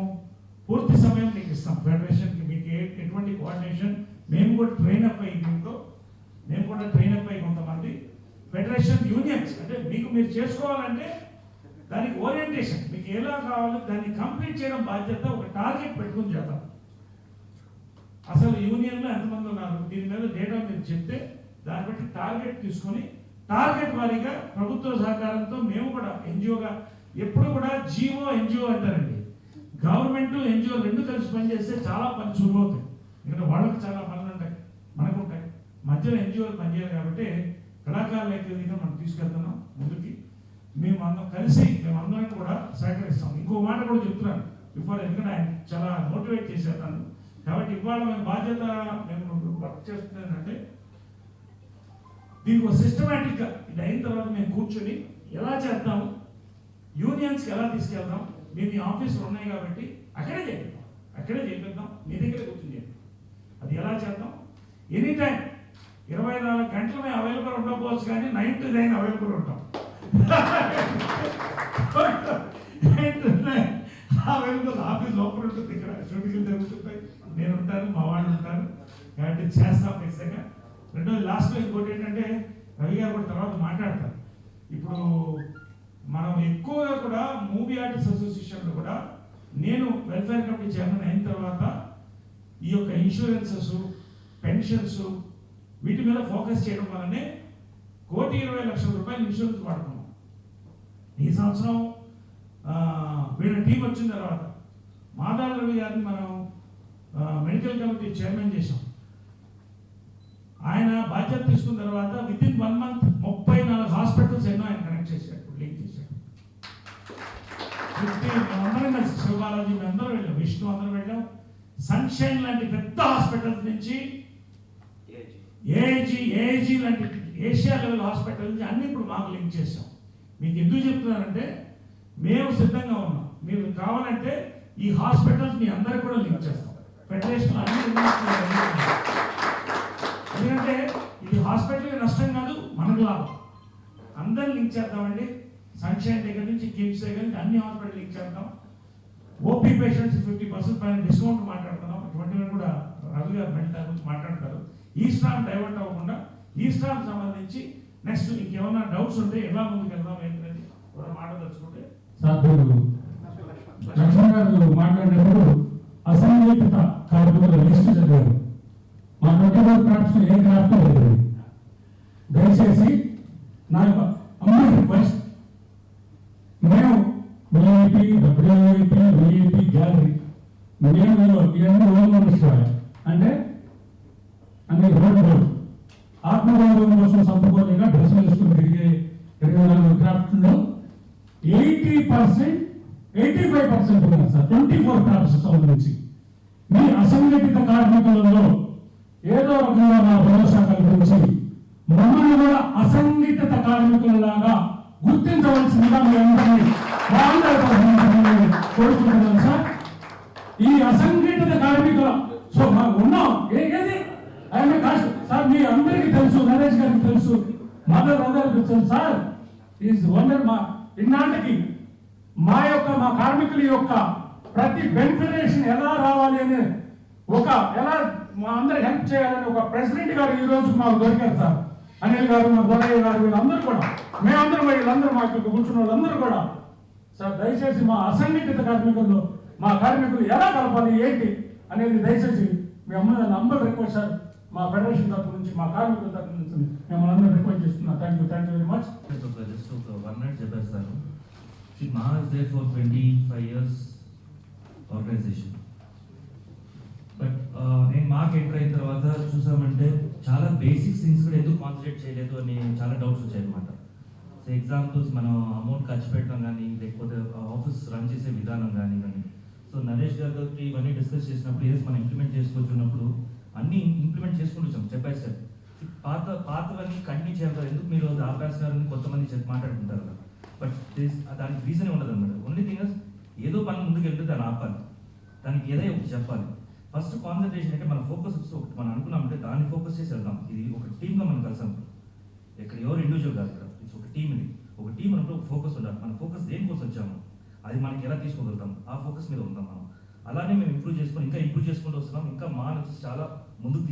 పూర్తి సమయం మీకు ఇస్తాం. ఫెడరేషన్కి మీకు ఎటువంటి కోఆర్డినేషన్ మేము కూడా ట్రైన్ అప్ అయ్యి దీంట్లో మేము కూడా ట్రైన్ అప్ అయ్యి కొంతమంది ఫెడరేషన్ యూనియన్స్ అంటే మీకు మీరు చేసుకోవాలంటే దానికి ఓరియంటేషన్ మీకు ఎలా కావాలో దాన్ని కంప్లీట్ చేయడం బాధ్యత. ఒక టార్గెట్ పెట్టుకుని చేద్దాం. అసలు యూనియన్లో ఎంతమంది ఉన్నారు దీని మీద డేటా మీరు చెప్తే దాన్ని బట్టి టార్గెట్ తీసుకొని టార్గెట్ వారీగా ప్రభుత్వ సహకారంతో మేము కూడా ఎన్జిఓగా ఎప్పుడు కూడా జీఓ ఎన్జిఓ అంటారండి. గవర్నమెంట్ ఎన్జిఓ రెండు కలిసి పనిచేస్తే చాలా పని సులువు అవుతాయి. ఇక్కడ వాళ్ళకి చాలా పనులు ఉంటాయి, మనకు ఉంటాయి, మధ్యలో ఎన్జిఓలు పనిచేయాలి. కాబట్టి కళాకారుల ఐక్యవేదిక మనం తీసుకెళ్తున్నాం ముందుకి. మేము అందరం కలిసి మేమందరం కూడా సహకరిస్తాం. ఇంకో మాట కూడా చెప్తున్నాను బిఫోర్, ఎందుకంటే ఆయన చాలా మోటివేట్ చేశారు నన్ను. కాబట్టి ఇవాళ మేము బాధ్యత మేము వర్క్ చేస్తుందంటే దీనికి ఒక సిస్టమేటిక్గా ఇది అయిన తర్వాత మేము కూర్చొని ఎలా చేద్దాము, యూనియన్స్కి ఎలా తీసుకెళ్దాం. మేము ఈ ఆఫీసులు ఉన్నాయి కాబట్టి అక్కడే చేపిద్దాం, మీ దగ్గరే కూర్చొని చేద్దాం. అది ఎలా చేద్దాం, ఎనీ టైం 24 గంటలు మేము అవైలబుల్ ఉండకపోవచ్చు కానీ 9 to 9 అవైలబుల్ ఉంటాం. అవైలబుల్ ఆఫీస్ లోపల ఉంటుంది. ఇక్కడ షూటింగ్లు జరుగుతుంటాయి, నేను ఉంటాను, మా వాళ్ళు ఉంటారు. కాబట్టి చేస్తాం ఖచ్చితంగా. రెండోది లాస్ట్లో ఇంకోటి ఏంటంటే రవి గారు కూడా తర్వాత మాట్లాడతారు. ఇప్పుడు మనం ఎక్కువగా కూడా మూవీ ఆర్టిస్ట్ అసోసియేషన్లో కూడా నేను వెల్ఫేర్ కమిటీ చైర్మన్ అయిన తర్వాత ఈ యొక్క ఇన్సూరెన్సెస్, పెన్షన్స్ వీటి మీద ఫోకస్ చేయడం వల్లనే 1,20,00,000 రూపాయలు ఇన్సూరెన్స్ వాడుకున్నాం. ఈ సంవత్సరం వీళ్ళ టీం వచ్చిన తర్వాత మాదాల రవి గారిని మనం మెడికల్ కమిటీ చైర్మన్ చేశాం. ఆయన బాధ్యత తీసుకున్న తర్వాత విత్ ఇన్ 1 month 34 హాస్పిటల్స్ ఎన్నో ఆయన కనెక్ట్ చేశాడు, లింక్ చేశాడు. మేమందరం కలిసి శివబాలాజీ మేమందరం వెళ్ళాం, విష్ణు అందరం వెళ్ళాం. సన్షైన్ లాంటి పెద్ద హాస్పిటల్స్ నుంచి ఏఐజీ లాంటి ఏషియా లెవెల్ హాస్పిటల్ నుంచి అన్ని ఇప్పుడు మాకు లింక్ చేసాం. మీకు ఎందుకు చెప్తున్నారంటే మేము సిద్ధంగా ఉన్నాం. మీరు కావాలంటే ఈ హాస్పిటల్స్ మీ అందరికి కూడా లింక్ చేస్తాం. ఫెడరేషన్ అన్ని ఎందుకంటే ఇది హాస్పిటల్కి నష్టం కాదు, మనకు లాభం. అందరు లింక్ చేద్దామండి. సన్షైన్ దగ్గర నుంచి కిమ్స్ దగ్గర నుంచి అన్ని హాస్పిటల్ లింక్ చేద్దాం. ఓపీ పేషెంట్స్ 50% పైన డిస్కౌంట్ మాట్లాడుతున్నాం. ఇటువంటివి కూడా రవి గారు మళ్ళీ దాని గురించి మాట్లాడతారు. ఈ స్ట్రామ్ డైవర్ట్ అవ్వకుండా ఈ స్ట్రామ్ సంబంధించి నెక్స్ట్ ఇంకేమైనా డౌట్స్ ఉంటే ఎలా ముందుకు వెళ్దాం ఏంటనేది ఒక మాట తెలుసుకుంటే. సాధ్యులు లక్ష్మణ్ గారు మాట్లాడినప్పుడు అసంఘటిత కార్మికుల లిస్టు చదివారు. మా 24 క్రాఫ్ట్స్ ఏ క్రాఫ్ట్ లేదు. దయచేసి నా యొక్క అమ్మాయి రిక్వెస్ట్, మేము విఐపి, డబ్ల్యూఐపి, విఐపి, గ్యాలరీ మేము ఇవన్నీ ఓన్గా అంటే అన్ని రోడ్డు ఆత్మగౌరవం కోసం సంపుకోలేక డ్రెస్ వేసుకుని తిరిగే 24 క్రాఫ్ట్లో 80%, 85% ఉన్నారు సార్ 24 క్రాఫ్ట్స్ సంబంధించి. మీ అసంఘటిత కార్మికులలో ఏదో రకంగా మా భరోసా కల్పించి మమ్మల్ని కూడా అసంఘటిత కార్మికులలాగా గుర్తించవలసిందిగా మీ అందరినీ కోరుకుంటున్నాను సార్. ఈ అసంఘటిత కార్మికుల సో మాకు ఉన్నాం ఏది ఆయన కాస్ట్ సార్, మీ అందరికీ తెలుసు, నరేష్ గారికి తెలుసు, మదర్ తెలుసు సార్. Is wonder. మా ఇన్నాళ్ళకి మా కార్మికుల యొక్క ప్రతి బెనిఫిటేషన్ ఎలా రావాలి అనే ఎలా మా అందరు హెల్ప్ చేయాలని ఒక ప్రెసిడెంట్ గారు ఈ రోజు మాకు దొరికారు సార్. అనిల్ గారు, మా దొరయ్య గారు, వీళ్ళందరూ కూడా మేమందరూ వీళ్ళందరూ మాకు కూర్చున్న వాళ్ళందరూ కూడా సార్ దయచేసి మా అసంఘటిత కార్మికుల్లో మా కార్మికులు ఎలా కలపాలి ఏంటి అనేది దయచేసి మీ అందరూ రిక్వెస్ట్ సార్. మా ఫెడరేషన్ తరఫు నుంచి, మా కార్మికుల తరఫు నుంచి మిమ్మల్ని అందరూ రిక్వెస్ట్ చేస్తున్నాం. Thank you very much. Just ఒక 1 minute చెప్పేస్తాను. మహా is there for 25 years organisation. But నేను మాకు ఎంటర్ అయిన తర్వాత చూసామంటే చాలా బేసిక్ థింగ్స్ కూడా ఎందుకు కాన్సన్ట్రేట్ చేయలేదు అని చాలా డౌట్స్ వచ్చాయి అనమాట. సో ఎగ్జాంపుల్స్ మనం అమౌంట్ ఖర్చు పెట్టడం కానీ, లేకపోతే ఆఫీస్ రన్ చేసే విధానం కానీ. సో నరేష్ గారితో ఇవన్నీ డిస్కస్ చేసినప్పుడు ఏదో మనం ఇంప్లిమెంట్ చేసుకొచ్చినప్పుడు అన్నీ ఇంప్లిమెంట్ చేసుకుంటూ వచ్చాం స్టెప్ బై స్టెప్. పాతవన్నీ కంటిన్యూ చేయాలి. ఎందుకు మీరు ఆపేస్తున్నారని కొంతమంది మాట్లాడుకుంటారు కదా. బట్ దానికి రీజనే ఉండదు అనమాట. ఓన్లీ థింగ్ ఏదో పని ముందుకు వెళ్తే దాన్ని ఆపాలి, దానికి ఏదో ఒకటి చెప్పాలి. ఫస్ట్ కాన్సన్ట్రేషన్ అంటే మన ఫోకస్ ఒకటి మనం అనుకున్నామంటే దాన్ని ఫోకస్ చేసి వెళ్దాం. ఇది ఒక టీమ్గా మనం కలిసాం. ఇక్కడ ఎవరు ఇండివిజువల్ కాదు, ఇక్కడ ఇట్స్ ఒక టీమ్. ఇది ఒక టీం అన్నప్పుడు ఒక ఫోకస్ ఉండాలి. మన ఫోకస్ దేనికోసం వచ్చాము, అది మనకి ఎలా తీసుకోగలుగుతాం, ఆ ఫోకస్ మీద ఉంటాం మనం. అలానే మేము ఇంప్రూవ్ చేసుకుంటూ వస్తున్నాం. ఇంకా మా నుంచి చాలా ముందుకు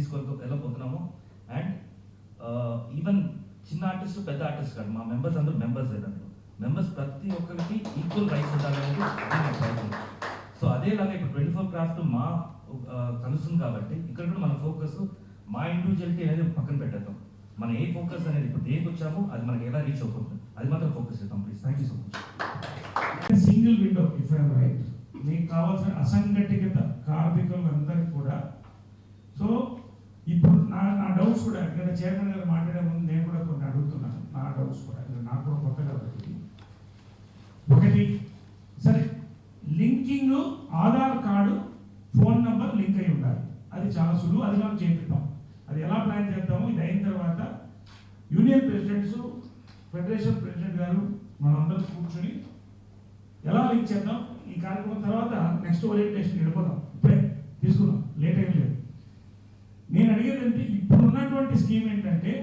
వెళ్ళబోతున్నాము. అండ్ ఈవెన్ చిన్న ఆర్టిస్ట్, పెద్ద ఆర్టిస్ట్ కాదు, మా మెంబర్స్ అందరూ మెంబర్స్ దాంట్లో. మెంబర్స్ ప్రతి ఒక్కరికి ఈక్వల్ రైట్స్ ఉండాలనేది ప్రయత్నం. సో అదేలాగా ఇప్పుడు 24 క్రాఫ్ట్ మా కలుస్తుంది కాబట్టి ఇక్కడ కూడా మన ఫోకస్ మా ఇండివిజువాలిటీ అనేది పక్కన పెట్టేద్దాం. మన ఏ ఫోకస్ అనేది ఇప్పుడు దేనికి వచ్చామో అది మనకి ఎలా రీచ్ అవుతుంది అది మాత్రం ఫోకస్ చేద్దాం please. Thank you so much. Single window if I'm right, మీకు కావాల్సిన అసంఘటిత కార్మికులందరికీ కూడా. సో ఇప్పుడు నా డౌట్స్ కూడా ఇక్కడ చైర్మన్ గారు మాట్లాడే ముందు నేను కూడా కొన్ని అడుగుతున్నాను. నా డౌట్స్ కూడా నాకు కూడా కొత్త కాబట్టి ఒకటి, సరే linking Aadhaar card phone number link అయి ఉండాలి. అది చాలా సులువు, అది మనం చేపిద్దాం. అది ఎలా ప్లాన్ చేద్దాము, ఇది అయిన తర్వాత యూనియన్ ప్రెసిడెంట్స్, ఫెడరేషన్ ప్రెసిడెంట్ గారు మనందరూ కూర్చొని ఎలా లింక్ చేద్దాం. ఈ కార్యక్రమం తర్వాత నెక్స్ట్ ఓరియంటేషన్ వెళ్ళిపోదాం. ఇప్పుడే తీసుకుందాం, లేట్ ఏం లేదు. నేను అడిగేది ఏంటి, ఇప్పుడు ఉన్నటువంటి స్కీమ్ ఏంటంటే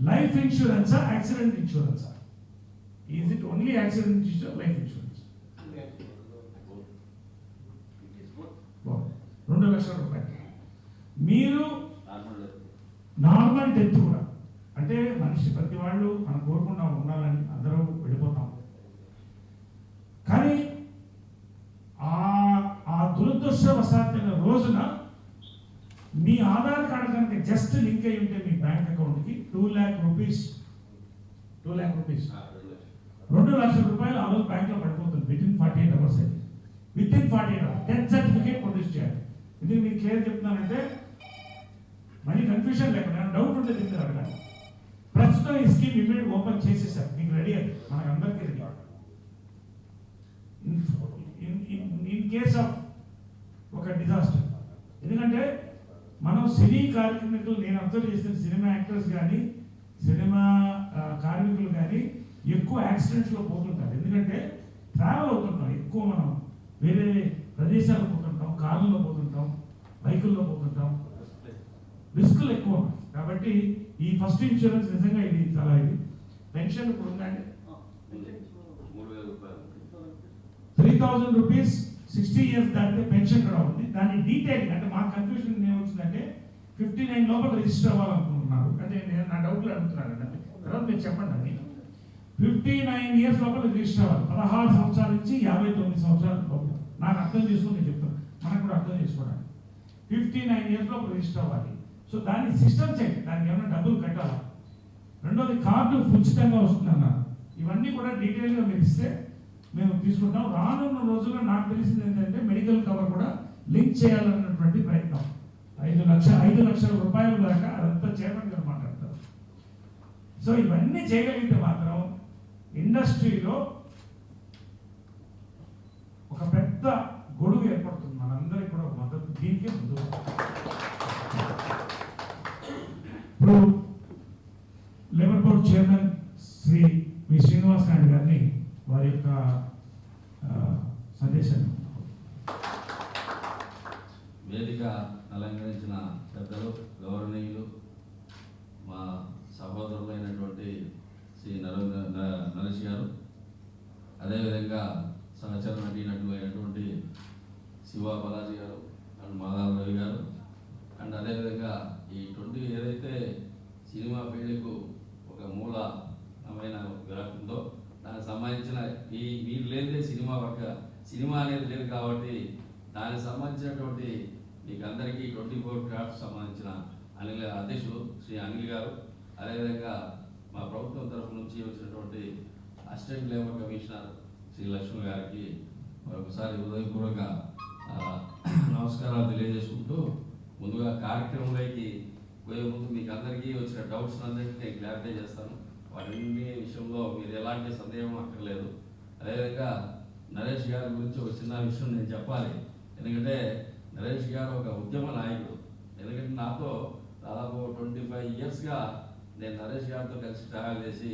లైఫ్ ఇన్సూరెన్సా, యాక్సిడెంట్ ఇన్సూరెన్సా? Is it only accident insurance, life insurance? 2 లక్షల రూపాయలు. మీరు నార్మల్ డెత్ కూడా అంటే మనిషి ప్రతి వాళ్ళు మనం కోరుకుండా ఉండాలని అందరూ వెళ్ళిపోతాం. కానీ ఆ దురదృష్టవశాత్తైన రోజున మీ ఆధార్ కార్డు కనుక జస్ట్ లింక్ అయి ఉంటే మీ బ్యాంక్ అకౌంట్కి 2 lakh రూపీస్ 2 లక్షల రూపాయలు ఆ రోజు బ్యాంక్లో పడిపోతుంది. వితిన్ 48 hours అయితే within 48 hours death certificate produce చేయాలి. ఇది మీకు క్లియర్ చెప్తున్నానంటే మళ్ళీ కన్ఫ్యూజన్ లేకుండా డౌట్ ఉంటే దీన్ని అడగాలి. ప్రస్తుతం ఈ స్కీమ్ ఇమీడియట్ ఓపెన్ చేసేసారు, మీకు రెడీ అది, మనకు అందరికీ రెడీ. ఇన్ కేస్ ఆఫ్ ఒక డిజాస్టర్, ఎందుకంటే మనం సినీ కార్మికులు, నేను అబ్జర్వ్ చేసిన సినిమా యాక్టర్స్ కానీ సినిమా కార్మికులు కానీ ఎక్కువ యాక్సిడెంట్స్లో పోతుంటారు. ఎందుకంటే ట్రావెల్ అవుతుంటాం ఎక్కువ, మనం వేరే ప్రదేశాలకు పోతుంటాం, కార్లలో పోతుంటాం, బైకుల్లో పోతుంటాం, రిస్కులు ఎక్కువ. కాబట్టి ఈ ఫస్ట్ ఇన్సూరెన్స్ నిజంగా ఇది చాలా ఇది పెన్షన్ ఇప్పుడు ఉందండి 3,000 రూపీస్ 60 years దాటితే పెన్షన్ కూడా ఉంది. దాని డీటెయిల్ అంటే మా కన్ఫ్యూజన్ ఏమొచ్చిందంటే 59 లోపల రిజిస్టర్ అవ్వాలనుకుంటున్నారు. అంటే నేను నా డౌట్లు అడుగుతున్నాను. తర్వాత మీరు చెప్పండి అని 59 years లోపల రిజిస్టర్ అవ్వాలి. 16 సంవత్సరాల నుంచి 59 సంవత్సరాల లోపల. నాకు అర్థం చేసుకుని నేను చెప్తాను, మనకు కూడా అర్థం చేసుకోవడానికి 59 years లోపల రిజిస్టర్ అవ్వాలి. సో దాని సిస్టమ్ చెక్, దానికి ఏమైనా డబ్బులు కట్టాలా. రెండోది కార్డు ఉచితంగా వస్తుందన్నారు. ఇవన్నీ కూడా డీటెయిల్గా మీరు ఇస్తే మేము తీసుకుంటాం. రానున్న రోజుల్లో నాకు తెలిసింది ఏంటంటే మెడికల్ కవర్ కూడా లింక్ చేయాలన్నటువంటి ప్రయత్నం. 5 లక్షల రూపాయల దాకా అదంతా చైర్మన్ గారు మాట్లాడతారు. సో ఇవన్నీ చేయగలిగితే మాత్రం ఇండస్ట్రీలో ఒక పెద్ద గొడుగు ఏర్పడుతుంది. మనందరికీ కూడా ఒక మద్దతు దీనికే ముందు. ఇప్పుడు లేబర్ బోర్డ్ చైర్మన్ శ్రీ వి శ్రీనివాస్ నాయుడు గారిని వారి యొక్క సందేశాన్ని వేదిక అలంకరించిన పెద్దలు, గౌరవనీయులు, మా సహోదరులైనటువంటి శ్రీ నరేష్ గారు, అదేవిధంగా సహచర నటీనటులైనటువంటి శివ బాలాజీ గారు అండ్ మాధవ రవి గారు, అండ్ అదేవిధంగా ఈ 20 ఏదైతే సినిమా ఫీల్డ్కు ఒక మూలమైన విరాట్ ఉందో దానికి సంబంధించిన మీరు లేదే సినిమా అనేది లేదు కాబట్టి దానికి సంబంధించినటువంటి మీకు అందరికీ 24 క్రాఫ్ట్స్ సంబంధించిన అధ్యక్షులు శ్రీ అనిల్ గారు, అదేవిధంగా మా ప్రభుత్వం తరఫు నుంచి వచ్చినటువంటి assistant labour commissioner Shri Lakshmi గారికి మరొకసారి హృదయపూర్వక నమస్కారాలు తెలియజేసుకుంటూ ముందుగా కార్యక్రమంలోకి పోయే ముందు మీకు అందరికీ వచ్చిన డౌట్స్ అందరికీ నేను క్లారిఫై చేస్తాను. వాటన్ని విషయంలో మీరు ఎలాంటి సందేహం అక్కర్లేదు. అదేవిధంగా నరేష్ గారి గురించి ఒక చిన్న విషయం నేను చెప్పాలి. ఎందుకంటే నరేష్ గారు ఒక ఉద్యమ నాయకుడు. ఎందుకంటే నాతో దాదాపు 25 yearsగా నేను నరేష్ గారితో కలిసి ట్రావెల్ చేసి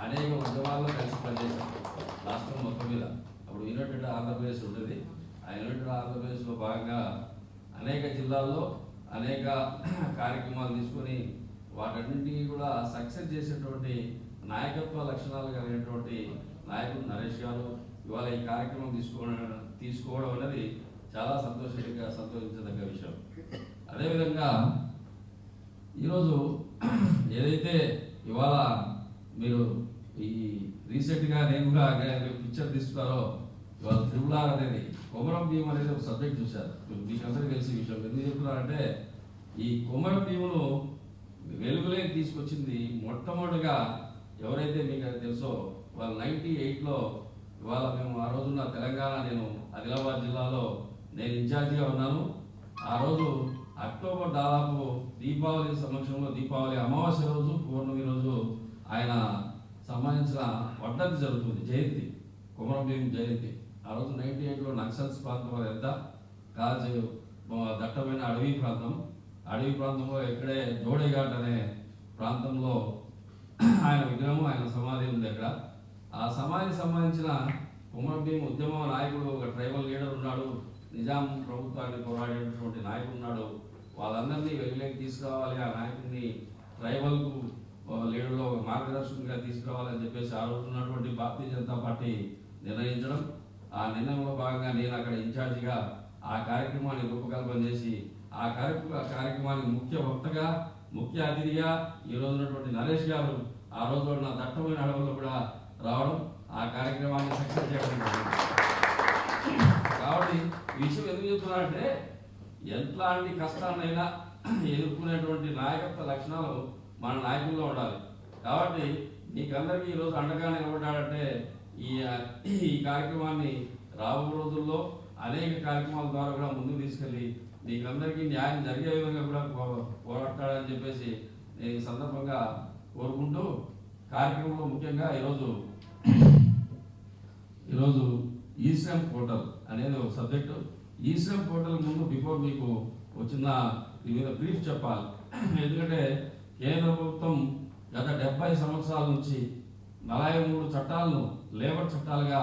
అనేక ఉద్యమాల్లో కలిసి పనిచేశాను రాష్ట్రం మొత్తం మీద. అప్పుడు యునైటెడ్ ఆంధ్రప్రదేశ్ ఉండేది. ఆ యునైటెడ్ ఆంధ్రప్రదేశ్లో భాగంగా అనేక జిల్లాల్లో అనేక కార్యక్రమాలు తీసుకొని వాటన్నింటినీ కూడా సక్సెస్ చేసేటువంటి నాయకత్వ లక్షణాలు కలిగినటువంటి నాయకుడు నరేష్ గారు. ఇవాళ ఈ కార్యక్రమం తీసుకోవడం అనేది చాలా సంతోషించదగ్గ విషయం. అదేవిధంగా ఈరోజు ఏదైతే ఇవాళ మీరు ఈ రీసెంట్గా నేను కూడా పిక్చర్ తీసుకున్నారో ఇవాళ త్రిపులార్ అనేది కొమరం భీం అనేది ఒక సబ్జెక్ట్ చూశారు. మీకు అందరికీ తెలిసిన విషయం. ఎందుకు చెప్తున్నారంటే ఈ కొమరం భీమును వెలుగులోకి తీసుకొచ్చింది మొట్టమొదటిగా ఎవరైతే మీకు అది తెలుసో వాళ్ళు 98లో ఇవాళ మేము ఆ రోజున్న తెలంగాణ, నేను ఆదిలాబాద్ జిల్లాలో నేను ఇన్ఛార్జిగా ఉన్నాను. ఆ రోజు అక్టోబర్ దాదాపు దీపావళి సమక్షంలో దీపావళి అమావాస్య రోజు, పౌర్ణమి రోజు ఆయన సంబంధించిన వర్ధంతి జరుగుతుంది, జయంతి, కొమరం భీం జయంతి. ఆ రోజు 98లో నక్సల్స్ ప్రాంతం ఎంత కాజు దట్టమైన అడవి ప్రాంతంలో ఇక్కడే జోడేఘాట్ అనే ప్రాంతంలో ఆయన విగ్రహం, ఆయన సమాధి ఉంది అక్కడ. ఆ సమాధికి సంబంధించిన కొమరం భీం ఉద్యమ నాయకుడు, ఒక ట్రైబల్ లీడర్ ఉన్నాడు, నిజాం ప్రభుత్వాన్ని పోరాడేటటువంటి నాయకుడు ఉన్నాడు. వాళ్ళందరినీ వెలుగులోకి తీసుకురావాలి, ఆ నాయకుడిని ట్రైబల్కు లీడర్లో ఒక మార్గదర్శకంగా తీసుకురావాలని చెప్పేసి ఆ రోజు ఉన్నటువంటి భారతీయ జనతా పార్టీ నిర్ణయించడం. ఆ నిర్ణయంలో భాగంగా నేను అక్కడ ఇన్ఛార్జిగా ఆ కార్యక్రమాన్ని రూపకల్పన చేసి ఆ కార్యక్రమానికి ముఖ్య వక్తగా, ముఖ్య అతిథిగా ఈ రోజు ఉన్నటువంటి నరేష్ గారు ఆ రోజు నా దట్టమైన అడవుల్లో కూడా రావడం, ఆ కార్యక్రమాన్ని సక్సెస్ చేయడం. కాబట్టి ఈ విషయం ఎందుకు చెప్తున్నానంటే ఎట్లాంటి కష్టాన్నైనా ఎదుర్కొనేటువంటి నాయకత్వ లక్షణాలు మన నాయకుల్లో ఉండాలి. కాబట్టి మీకందరికీ ఈరోజు అండగా నిలబడ్డాడంటే ఈ కార్యక్రమాన్ని రాబో రోజుల్లో అనేక కార్యక్రమాల ద్వారా కూడా ముందుకు తీసుకెళ్ళి మీకందరికీ న్యాయం జరిగే విధంగా కూడా పోరాడతాడని చెప్పేసి నేను ఈ సందర్భంగా కోరుకుంటూ కార్యక్రమంలో ముఖ్యంగా ఈరోజు ఈశ్రమ్ పోర్టల్ అనేది ఒక సబ్జెక్టు. ఈశ్రమ్ పోర్టల్ ముందు బిఫోర్ మీకు వచ్చిన దీని మీద బ్రీఫ్ చెప్పాలి. ఎందుకంటే కేంద్ర ప్రభుత్వం గత 70 సంవత్సరాల నుంచి 43 చట్టాలను లేబర్ చట్టాలుగా,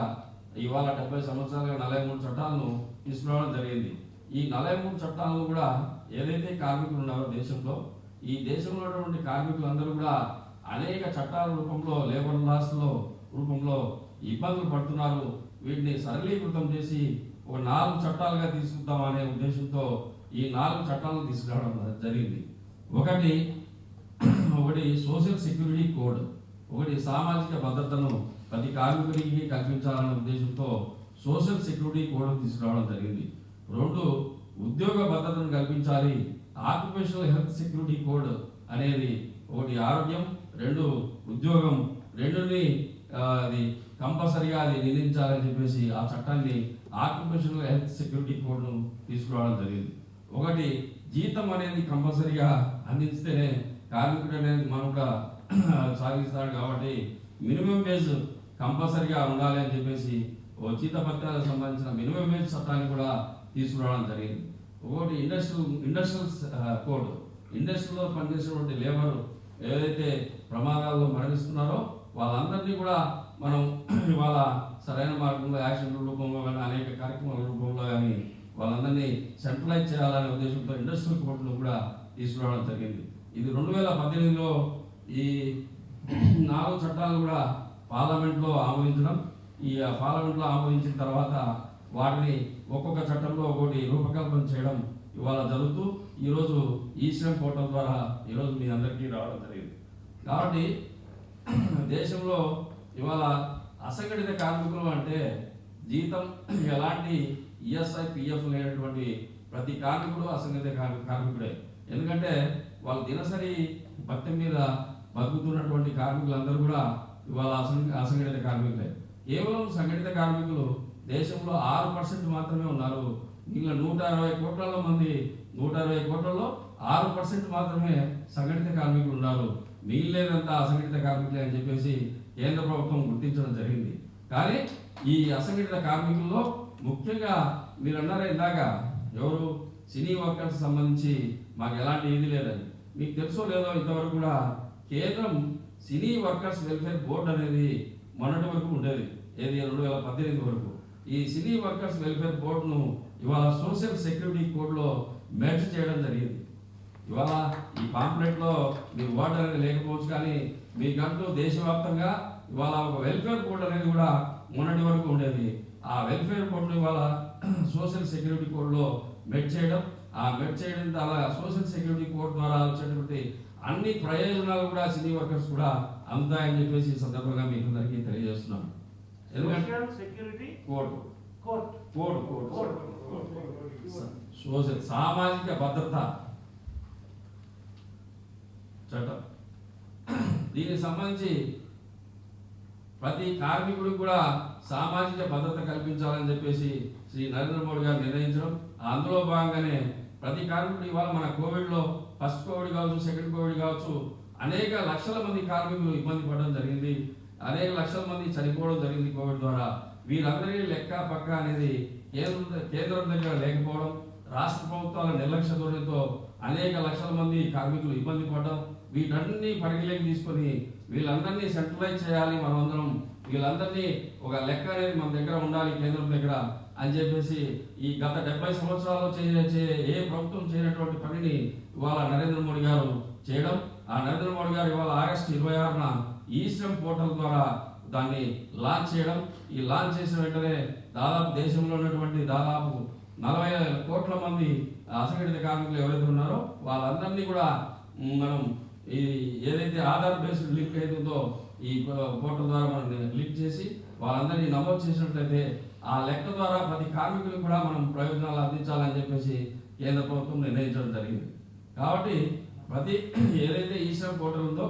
ఇవాళ 70 సంవత్సరాలుగా 43 చట్టాలను తీసుకురావడం జరిగింది. ఈ 43 చట్టాలను కూడా ఏదైతే కార్మికులు ఉన్నారో దేశంలో ఈ దేశంలో ఉన్నటువంటి కార్మికులందరూ కూడా అనేక చట్టాల రూపంలో లేబర్ లాస్లో రూపంలో ఇబ్బందులు పడుతున్నారు. వీటిని సరళీకృతం చేసి ఒక 4 చట్టాలుగా తీసుకుందాం అనే ఉద్దేశంతో ఈ 4 చట్టాలను తీసుకురావడం జరిగింది. ఒకటి సోషల్ సెక్యూరిటీ కోడ్, ఒకటి సామాజిక భద్రతను ప్రతి కార్మికుడికి కల్పించాలనే ఉద్దేశంతో సోషల్ సెక్యూరిటీ కోడ్ తీసుకురావడం జరిగింది. 2 ఉద్యోగ భద్రతను కల్పించాలి, ఆక్యుపేషనల్ హెల్త్ సెక్యూరిటీ కోడ్ అనేది, ఒకటి ఆరోగ్యం, 2 ఉద్యోగం, రెండుని అది కంపల్సరిగా అది నిర్ణయించాలని చెప్పేసి ఆ చట్టాన్ని ఆక్యుపేషనల్ హెల్త్ సెక్యూరిటీ కోడ్ను తీసుకురావడం జరిగింది. ఒకటి జీతం అనేది కంపల్సరిగా అందిస్తేనే కార్మికుడు అనేది మనం కూడా సాగిస్తాడు కాబట్టి మినిమం వేజ్ కంపల్సరిగా ఉండాలి అని చెప్పేసి జీతభత్యాలకు సంబంధించిన మినిమం వేజ్ చట్టాన్ని కూడా తీసుకురావడం జరిగింది. ఒకటి ఇండస్ట్రియల్ కోడ్, ఇండస్ట్రీలో పనిచేసేటువంటి లేబర్ ఏదైతే ప్రమాదాల్లో మరణిస్తున్నారో వాళ్ళందరినీ కూడా మనం ఇవాళ సరైన మార్గంలో యాక్షన్ రూపంలో కానీ అనేక కార్యక్రమాల రూపంలో కానీ వాళ్ళందరినీ సెంట్రలైజ్ చేయాలనే ఉద్దేశంతో ఇండస్ట్రియల్ కోడ్ను కూడా తీసుకురావడం జరిగింది. ఇది 2018లో ఈ 4 చట్టాలు కూడా పార్లమెంట్లో ఆమోదించడం, ఈ పార్లమెంట్లో ఆమోదించిన తర్వాత వాటిని ఒక్కొక్క చట్టంలో ఒకటి రూపకల్పన చేయడం ఇవాళ జరుగుతూ ఈరోజు ఈశ్రమ్ పోర్టల్ ద్వారా ఈరోజు మీ అందరికీ రావడం జరిగింది. కాబట్టి దేశంలో ఇవాళ అసంఘటిత కార్మికులు అంటే జీతం ఎలాంటి ఈఎస్ఐ పిఎఫ్ లేనటువంటి ప్రతి కార్మికుడు అసంఘటిత కార్మికుడే. ఎందుకంటే వాళ్ళ దినసరి భత్యం మీద బతుకుతున్నటువంటి కార్మికులందరూ కూడా ఇవాళ అసంఘటిత కార్మికులే. కేవలం సంఘటిత కార్మికులు దేశంలో 6% మాత్రమే ఉన్నారు. మిగిలిన 160 కోట్ల మంది 160 కోట్లలో 6% మాత్రమే సంఘటిత కార్మికులు ఉన్నారు. మిగిలినదంతా అసంఘటిత కార్మికులే అని చెప్పేసి కేంద్ర ప్రభుత్వం గుర్తించడం జరిగింది. కానీ ఈ అసంఘటిత కార్మికుల్లో ముఖ్యంగా మీరు అన్నారా ఇందాక ఎవరు సినీ వర్కర్స్ సంబంధించి మాకు ఎలాంటి ఇది లేదని, మీకు తెలుసో లేదో ఇంతవరకు కూడా కేంద్రం సినీ వర్కర్స్ వెల్ఫేర్ బోర్డు అనేది మొన్నటి వరకు ఉండేది, ఏది 2018 వరకు. ఈ సినీ వర్కర్స్ వెల్ఫేర్ బోర్డును ఇవాళ సోషల్ సెక్యూరిటీ కోడ్లో మెర్జ్ చేయడం జరిగింది. ఇవాళ ఈ పాంప్లెట్లో మీరు ఓట్ అనేది లేకపోవచ్చు, కానీ మీకంటూ దేశవ్యాప్తంగా ఇవాళ ఒక వెల్ఫేర్ బోర్డు అనేది కూడా మొన్నటి వరకు ఉండేది. ఆ వెల్ఫేర్ బోర్డును ఇవాళ సోషల్ సెక్యూరిటీ కోడ్లో మెర్జ్ చేయడం, ఆ మెర్జ్ చేయడం ద్వారా సోషల్ సెక్యూరిటీ కోడ్ ద్వారా వచ్చేటువంటి అన్ని ప్రయోజనాలు కూడా సినీ వర్కర్స్ కూడా అందుతాయని చెప్పేసి ఈ సందర్భంగా మీకు అందరికీ తెలియజేస్తున్నాం. ఎందుకంటే security code code code code social సామాజిక భద్రత చట్టం, దీనికి సంబంధించి ప్రతి కార్మికుడికి కూడా సామాజిక భద్రత కల్పించాలని చెప్పేసి శ్రీ నరేంద్ర మోడీ గారు నిర్ణయించడం, అందులో భాగంగానే ప్రతి కార్మికుడు ఇవాళ మన కోవిడ్లో ఫస్ట్ కోవిడ్ కావచ్చు, సెకండ్ కోవిడ్ కావచ్చు, అనేక లక్షల మంది కార్మికులు ఇబ్బంది పడడం జరిగింది, అనేక లక్షల మంది చనిపోవడం జరిగింది కోవిడ్ ద్వారా. వీరందరికీ లెక్క పక్క అనేది కేంద్రం దగ్గర లేకపోవడం, రాష్ట్ర ప్రభుత్వాల నిర్లక్ష్య ధోరణితో అనేక లక్షల మంది కార్మికులు ఇబ్బంది పడడం, వీటన్ని పరిగణలోకి తీసుకొని వీళ్ళందరినీ సెంట్రలైజ్ చేయాలి, మనమందరం వీళ్ళందరినీ ఒక లెక్క అనేది మన దగ్గర ఉండాలి కేంద్రం దగ్గర అని చెప్పేసి ఈ గత 70 సంవత్సరాల్లో ఏ ప్రభుత్వం చేయనటువంటి పనిని ఇవాళ నరేంద్ర మోడీ గారు చేయడం. ఆ నరేంద్ర మోడీ గారు ఇవాళ ఆగస్టు 26న ఈశ్రమ్ పోర్టల్ ద్వారా దాన్ని లాంచ్ చేయడం. ఈ లాంచ్ చేసిన వెంటనే దాదాపు దేశంలో ఉన్నటువంటి దాదాపు 40 కోట్ల మంది అసంఘటిత కార్మికులు ఎవరైతే ఉన్నారో వాళ్ళందరినీ కూడా మనం ఈ ఏదైతే ఆధార్ బేస్డ్ లింక్ అవుతుందో ఈ పోర్టల్ ద్వారా మనం లింక్ చేసి వాళ్ళందరినీ నమోదు చేసినట్లయితే ఆ లెక్క ద్వారా ప్రతి కార్మికులకు కూడా మనం ప్రయోజనాలు అందించాలని చెప్పేసి కేంద్ర ప్రభుత్వం నిర్ణయించడం జరిగింది. కాబట్టి ప్రతి ఏదైతే ఈశ్రమ్ పోర్టల్ ఉందో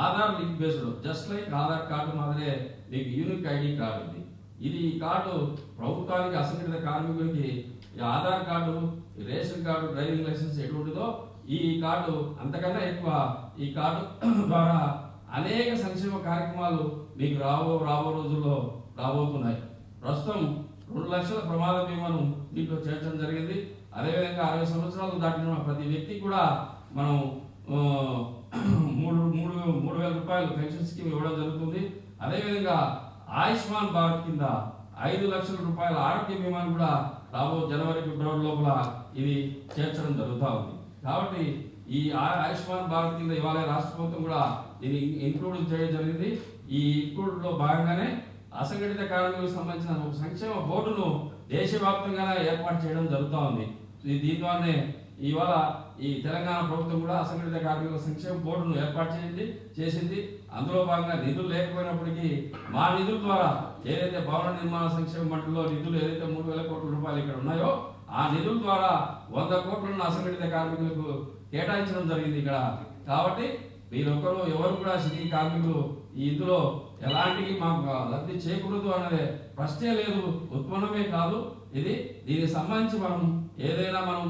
Aadhaar link based, just like Aadhaar card మాదిరే మీకు యూనిక్ ఐడి కార్డు ఉంది. ఇది ఈ కార్డు ప్రభుత్వానికి అసంఘటిత కార్మికునికి ఈ Aadhaar card, ration card, driving licence ఎటువంటిదో ఈ కార్డు అంతకన్నా ఎక్కువ. ఈ కార్డు ద్వారా అనేక సంక్షేమ కార్యక్రమాలు మీకు రాబో రోజుల్లో రాబోతున్నాయి. ప్రస్తుతం 2 లక్షల ప్రమాద బీమాను దీంట్లో చేర్చడం జరిగింది. అదేవిధంగా 60 సంవత్సరాలు దాటిన ప్రతి వ్యక్తికి కూడా మనం 3,000 రూపాయలు పెన్షన్ స్కీమ్ ఇవ్వడం జరుగుతుంది. అదేవిధంగా ఆయుష్మాన్ భారత్ కింద 5 లక్షల రూపాయల ఆరోగ్య బీమాను కూడా రాబో జనవరి, ఫిబ్రవరి లోపల ఇది చేర్చడం జరుగుతూ ఉంది. కాబట్టి ఈ ఆయుష్మాన్ భారత్ కింద ఇవాళ రాష్ట్ర ప్రభుత్వం కూడా దీన్ని ఇంక్లూడ్ చేయడం జరిగింది. ఈ ఇంక్లూడ్లో భాగంగానే అసంఘటిత కార్మికులకు సంబంధించిన ఒక సంక్షేమ బోర్డును దేశవ్యాప్తంగానే ఏర్పాటు చేయడం జరుగుతూ ఉంది. దీని ద్వారానే ఇవాళ ఈ తెలంగాణ ప్రభుత్వం కూడా అసంఘటిత కార్మికుల సంక్షేమ బోర్డును ఏర్పాటు చేసింది. అందులో భాగంగా నిధులు లేకపోయినప్పటికీ మా నిధుల ద్వారా ఏదైతే భవన నిర్మాణ సంక్షేమ మండలిలో నిధులు ఏదైతే 3,000 కోట్ల రూపాయలు ఇక్కడ ఉన్నాయో ఆ నిధుల ద్వారా 100 కోట్లను అసంఘటిత కార్మికులకు కేటాయించడం జరిగింది ఇక్కడ. కాబట్టి వీరొకరు ఎవరు కూడా సినీ కార్మికులు ఇందులో ఎలాంటి మాకు లబ్ధి చేకూరదు అన్నదే ప్రశ్నే లేదు, ఉత్పన్నమే కాదు. దీనికి సంబంధించి మనం ఏదైనా మనం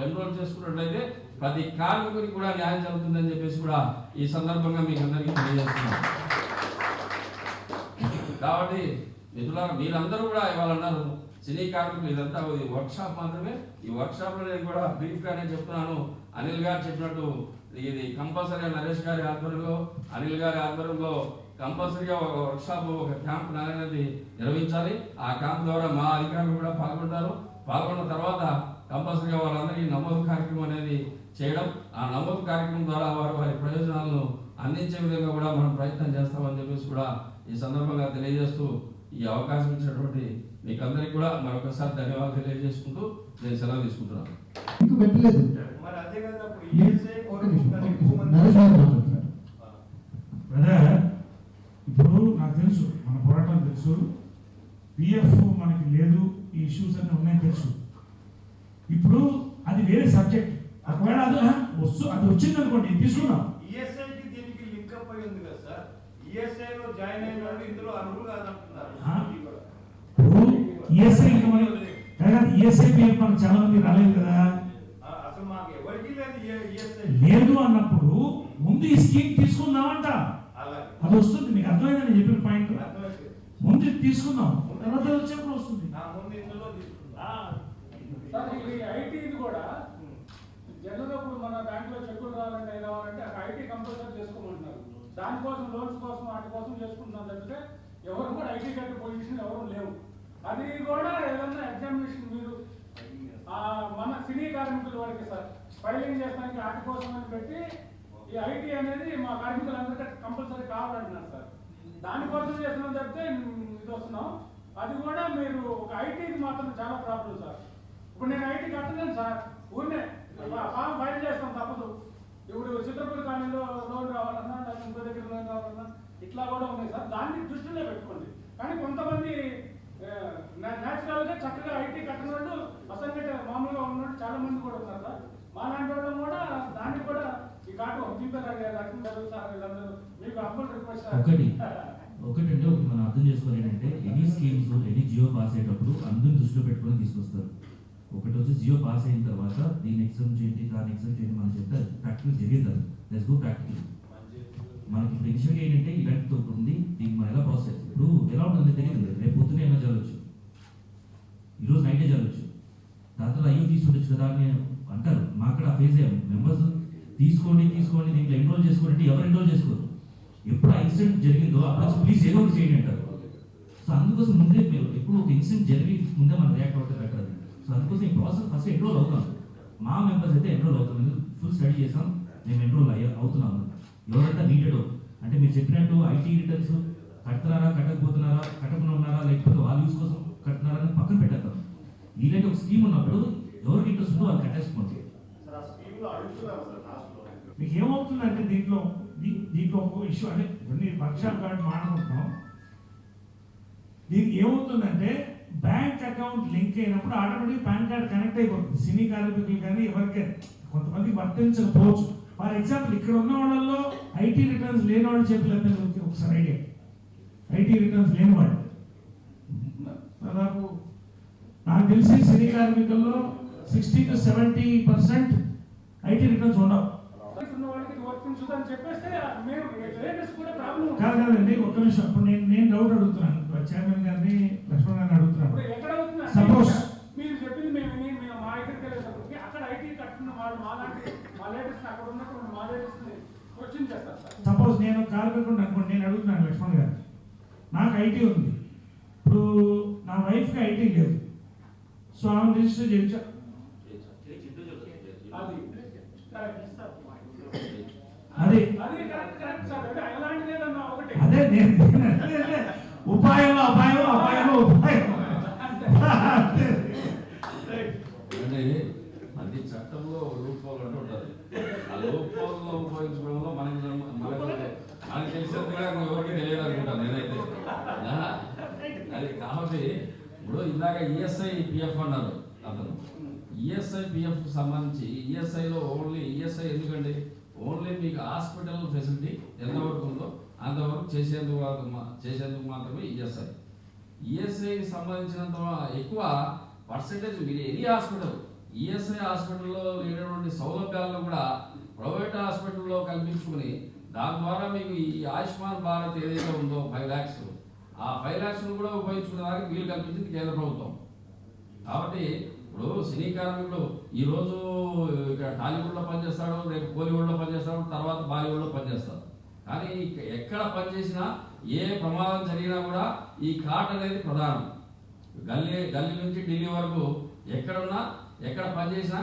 ఎన్రోల్ చేసుకున్నట్లయితే ప్రతి కార్మికునికి కూడా న్యాయం జరుగుతుందని చెప్పేసి కూడా ఈ సందర్భంగా మీకు అందరికీ తెలియజేస్తున్నాం. కాబట్టి మిత్రులారా, మీరందరూ కూడా ఇవాళ అన్నారు సినీ కార్మికులు ఇదంతా వర్క్ షాప్ మాత్రమే. ఈ వర్క్ షాప్ లో నేను కూడా బ్రీఫ్ గానే చెప్తున్నాను. అనిల్ గారు చెప్పినట్టు ఇది కంపల్సరీగా నరేష్ గారి ఆధ్వర్యంలో, అనిల్ గారి ఆధ్వర్యంలో కంపల్సరీగా ఒక వర్క్ షాప్, ఒక క్యాంప్ అనేది నిర్వహించాలి. ఆ క్యాంప్ ద్వారా మా అధికారులు కూడా పాల్గొంటారు. పాల్గొన్న తర్వాత కంపల్సరీగా వాళ్ళందరికీ నమోదు కార్యక్రమం అనేది చేయడం, ఆ నమోదు కార్యక్రమం ద్వారా వారి ప్రయోజనాలను అందించే విధంగా కూడా మనం ప్రయత్నం చేస్తామని చెప్పేసి కూడా ఈ సందర్భంగా తెలియజేస్తూ ఈ అవకాశం ఇచ్చినటువంటి మీకు అందరికీ కూడా మరొకసారి ధన్యవాదాలు తెలియజేసుకుంటూ నేను సెలవు తీసుకుంటున్నాను. ఇంక పెట్టలేదు. మరి అదే కదా ఇప్పుడు బ్రదర్, ఇప్పుడు నాకు తెలుసు మన పోరాటం తెలుసు, పిఎఫ్ మనకి లేదు, ఈ ఇష్యూస్ అన్నీ ఉన్నాయని తెలుసు. ఇప్పుడు అది వేరే సబ్జెక్ట్. ఒకవేళ అది వచ్చింది అనుకోండి, తీసుకున్నాం. ఈఎస్ఐకి దీనికి లింక్ అప్ అయి ఉంది కదా సార్. ఈఎస్ఐలో జాయిన్ అయిన వాళ్ళు ఇందులో అర్హులు కాదంటున్నారు. ఈఎస్ఐ ఈఎస్ఐ పిఎఫ్ మనకు చాలా మంది రాలేదు కదా. అసలు మాకు ఎవరికి లేదు ఈఎస్ఐ లేదు అన్నప్పుడు ముందు ఈ స్కీమ్ తీసుకుందామంట. అది వస్తుంది. మీకు అర్థమైందని నేను చెప్పిన పాయింట్. ముందు తీసుకుందాం, తర్వాత వచ్చేప్పుడు వస్తుంది. ముందు ఇందులో ఐటీ కూడా జనరల్గా ఇప్పుడు మన బ్యాంకులో చెక్కులు రావాలంటే ఐటీ కంపల్సరీ చేసుకోమంటున్నారు. దానికోసం లోన్స్ కోసం వాటి కోసం చేసుకుంటున్నాం తప్పితే ఎవరు కూడా ఐటీ కట్టే పొజిషన్ ఎవరు లేవు. అది కూడా ఏదన్నా ఎగ్జామినేషన్ మీరు మన సినీ కార్మికుల వరకు సార్ ఫైలింగ్ చేస్తానికి వాటి కోసం అని పెట్టి ఈ ఐటీ అనేది మా కార్మికులందరికీ కంపల్సరీ కావాలంటున్నారు సార్. దానికోసం చేస్తున్నాం తప్పితే ఇది వస్తున్నాం. అది కూడా మీరు ఒక ఐటీకి మాత్రం చాలా ప్రాబ్లం సార్. ఇప్పుడు నేను ఐటీ కట్టలేను సార్, ఊరినే ఫామ్ ఫైల్ చేస్తాం తప్పదు. ఇప్పుడు చిత్రపూడి కాలనీలో లోన్ రావాలన్నా, లేకపోతే ఇంకో దగ్గర లోన్ రావాలన్నా ఇట్లా కూడా ఉన్నాయి సార్. దాన్ని దృష్టిలో పెట్టుకోండి. కానీ కొంతమంది న్యాచురల్ గా చక్కగా ఐటీ కట్టిన వాళ్ళు అసంఘటిత మామూలుగా ఉన్నట్టు చాలా మంది కూడా ఉన్నారు సార్. మా లాంటి వాళ్ళు కూడా దానికి కూడా ఈ కాటు లక్ష్మీ సార్ వీళ్ళందరూ మీకు అప్పులు రిక్వెస్ట్ ఒకటంటే మనం అర్థం చేసుకోవాలి ఏంటంటే any schemes any GO pass అయ్యేటప్పుడు అందరిని దృష్టిలో పెట్టుకొని తీసుకొస్తారు. ఒకటి వచ్చి జియో పాస్ అయిన తర్వాత దీన్ని ఎగ్జామ్ చేయండి, దాన్ని ఎగ్జామ్ చేయండి మనం చెప్తే ప్రాక్టికల్ జరిగేది. Let's go practical. మనకి ఇప్పుడు ఇనిషియల్గా ఏంటంటే ఇలాంటి ఒకటి ఉంది, దీనికి మనం ఎలా ప్రాసెస్ ఇప్పుడు ఎలా ఉంటుంది తెలియదు. రేపు పొద్దునే ఏమైనా జరగచ్చు, ఈరోజు నైటే జరగచ్చు. దాంతో అయ్యో తీసుకుంటచ్చు కదా అని అంటారు. మా అక్కడ ఫేస్ అయ్యాము. మెంబర్స్ తీసుకోండి దీంట్లో ఎన్రోల్ చేసుకోండి, ఎవరు ఎన్రోల్ చేసుకోరు. ఎప్పుడు ఆ ఇన్సిడెంట్ జరిగిందో అప్పుడు ప్లీజ్ ఏదో ఒకటి చేయండి అంటారు. సో అందుకోసం ముందే మీరు ఎప్పుడు ఒక ఇన్సిడెంట్ జరిగి ముందే మనం రియాక్ట్ అవుతే బెటర్. సో అందుకోసం ఈ ప్రాసెస్ ఫస్ట్ ఎన్రోల్ అవుతాం. మా మెంబర్స్ అయితే ఎన్రోల్ అవుతాం. ఫుల్ స్టడీ చేసాం, మేము ఎన్రోల్ అవుతున్నాము. ఎవరైతే నీడెడ్ అంటే మీరు చెప్పినట్టు ఐటీ రిటర్న్స్ కడుతున్నారా, కట్టకపోతున్నారా, కట్టకుండా ఉన్నారా, లేకపోతే వాళ్ళ యూస్ కోసం కడుతున్నారా అని పక్కన పెట్టేద్దాం. ఇలాంటి ఒక స్కీమ్ ఉన్నప్పుడు ఎవరికి ఇంట్రెస్ట్ ఉందో వాళ్ళు కట్టేసుకోండి. మీకు ఏమవుతుందంటే దీంట్లో ఒక ఇష్యూ అంటే కొన్ని వర్క్షాప్ కార్డు మాట్లాడుకుంటున్నాం. దీనికి ఏమవుతుందంటే బ్యాంక్ అకౌంట్ లింక్ అయినప్పుడు ఆటోమేటిక్ పాన్ కార్డ్ కనెక్ట్ అయిపోతుంది. సినీ కార్మికులు కానీ ఎవరికైనా కొంతమందికి వర్తించకపోవచ్చు. ఫర్ ఎగ్జాంపుల్ ఇక్కడ ఉన్న వాళ్ళల్లో ఐటీ రిటర్న్స్ లేని వాళ్ళు చెప్పలేదు. ఒకసారి ఐడియా ఐటీ రిటర్న్స్ లేనివాడు దాదాపు నాకు తెలిసి సినీ కార్మికుల్లో 60 to 70% ఐటీ రిటర్న్స్ ఉండవు. కాదండి, ఒక్క నిమిషం. ఇప్పుడు నేను డౌట్ అడుగుతున్నాను చైర్మన్ గారిని, లక్ష్మణ్ గారిని అడుగుతున్నాను. సపోజ్ మీరు చెప్పింది మేము మా దగ్గరికి వెళ్ళేటప్పటికి అక్కడ ఐటీ కట్టిన వాళ్ళు మా లేటెస్ట్ అక్కడ ఉన్నప్పుడు మా లేటెస్ట్ క్వశ్చన్ చేస్తారు సార్. సపోజ్ నేను కార్మికుడు అనుకోండి, నేను అడుగుతున్నాను లక్ష్మణ్ గారు, నాకు ఐటీ ఉంది, ఇప్పుడు నా వైఫ్కి ఐటీ లేదు, సో ఆమె రిజిస్టర్ చేయొచ్చా? అది అది అది కరెక్ట్ సార్. అంటే అలాంటిది ఏదన్నా ఒకటి అదే నేను ఉపాయంలో అపాయం, అపాయంలో ఉపాయం. అంటే అది చట్టంలో లూప్ హోల్ అంటూ ఉంటుంది. ఆ లూప్ హోల్లో ఉపయోగించడంలో మనకి తెలిసినట్టుగా ఎవరికి తెలియదు అనుకుంటాను నేనైతే. అది కాబట్టి ఇప్పుడు ఇందాక ఈఎస్ఐ పిఎఫ్ అన్నారు అతను. ఈఎస్ఐ పిఎఫ్ సంబంధించి ఈఎస్ఐలో ఓన్లీ ఈఎస్ఐ ఎందుకండి, ఓన్లీ మీకు హాస్పిటల్ ఫెసిలిటీ ఎంతవరకు ఉందో అంతవరకు చేసేందుకు మాత్రమే ఈఎస్ఐ. ఈఎస్ఐకి సంబంధించినంత ఎక్కువ పర్సెంటేజ్ మీరు ఎనీ హాస్పిటల్, ఈఎస్ఐ హాస్పిటల్లో లేనటువంటి సౌలభ్యాలను కూడా ప్రైవేట్ హాస్పిటల్లో కల్పించుకుని దాని ద్వారా మీకు ఈ ఆయుష్మాన్ భారత్ ఏదైతే ఉందో 5 lakhs, ఆ 5 lakhs కూడా ఉపయోగించుకునేదానికి వీలు కల్పించింది కేంద్ర ప్రభుత్వం. కాబట్టి ఇప్పుడు సినీ కార్మికుడు ఈరోజు ఇక్కడ టాలీవుడ్లో పనిచేస్తాడు, రేపు కోలీవుడ్లో పనిచేస్తాడు, తర్వాత బాలీవుడ్లో పనిచేస్తాడు. కానీ ఎక్కడ పనిచేసినా ఏ ప్రమాదం జరిగినా కూడా ఈ కార్డ్ అనేది ప్రధానం. గల్లీ నుంచి ఢిల్లీ వరకు ఎక్కడున్నా ఎక్కడ పనిచేసినా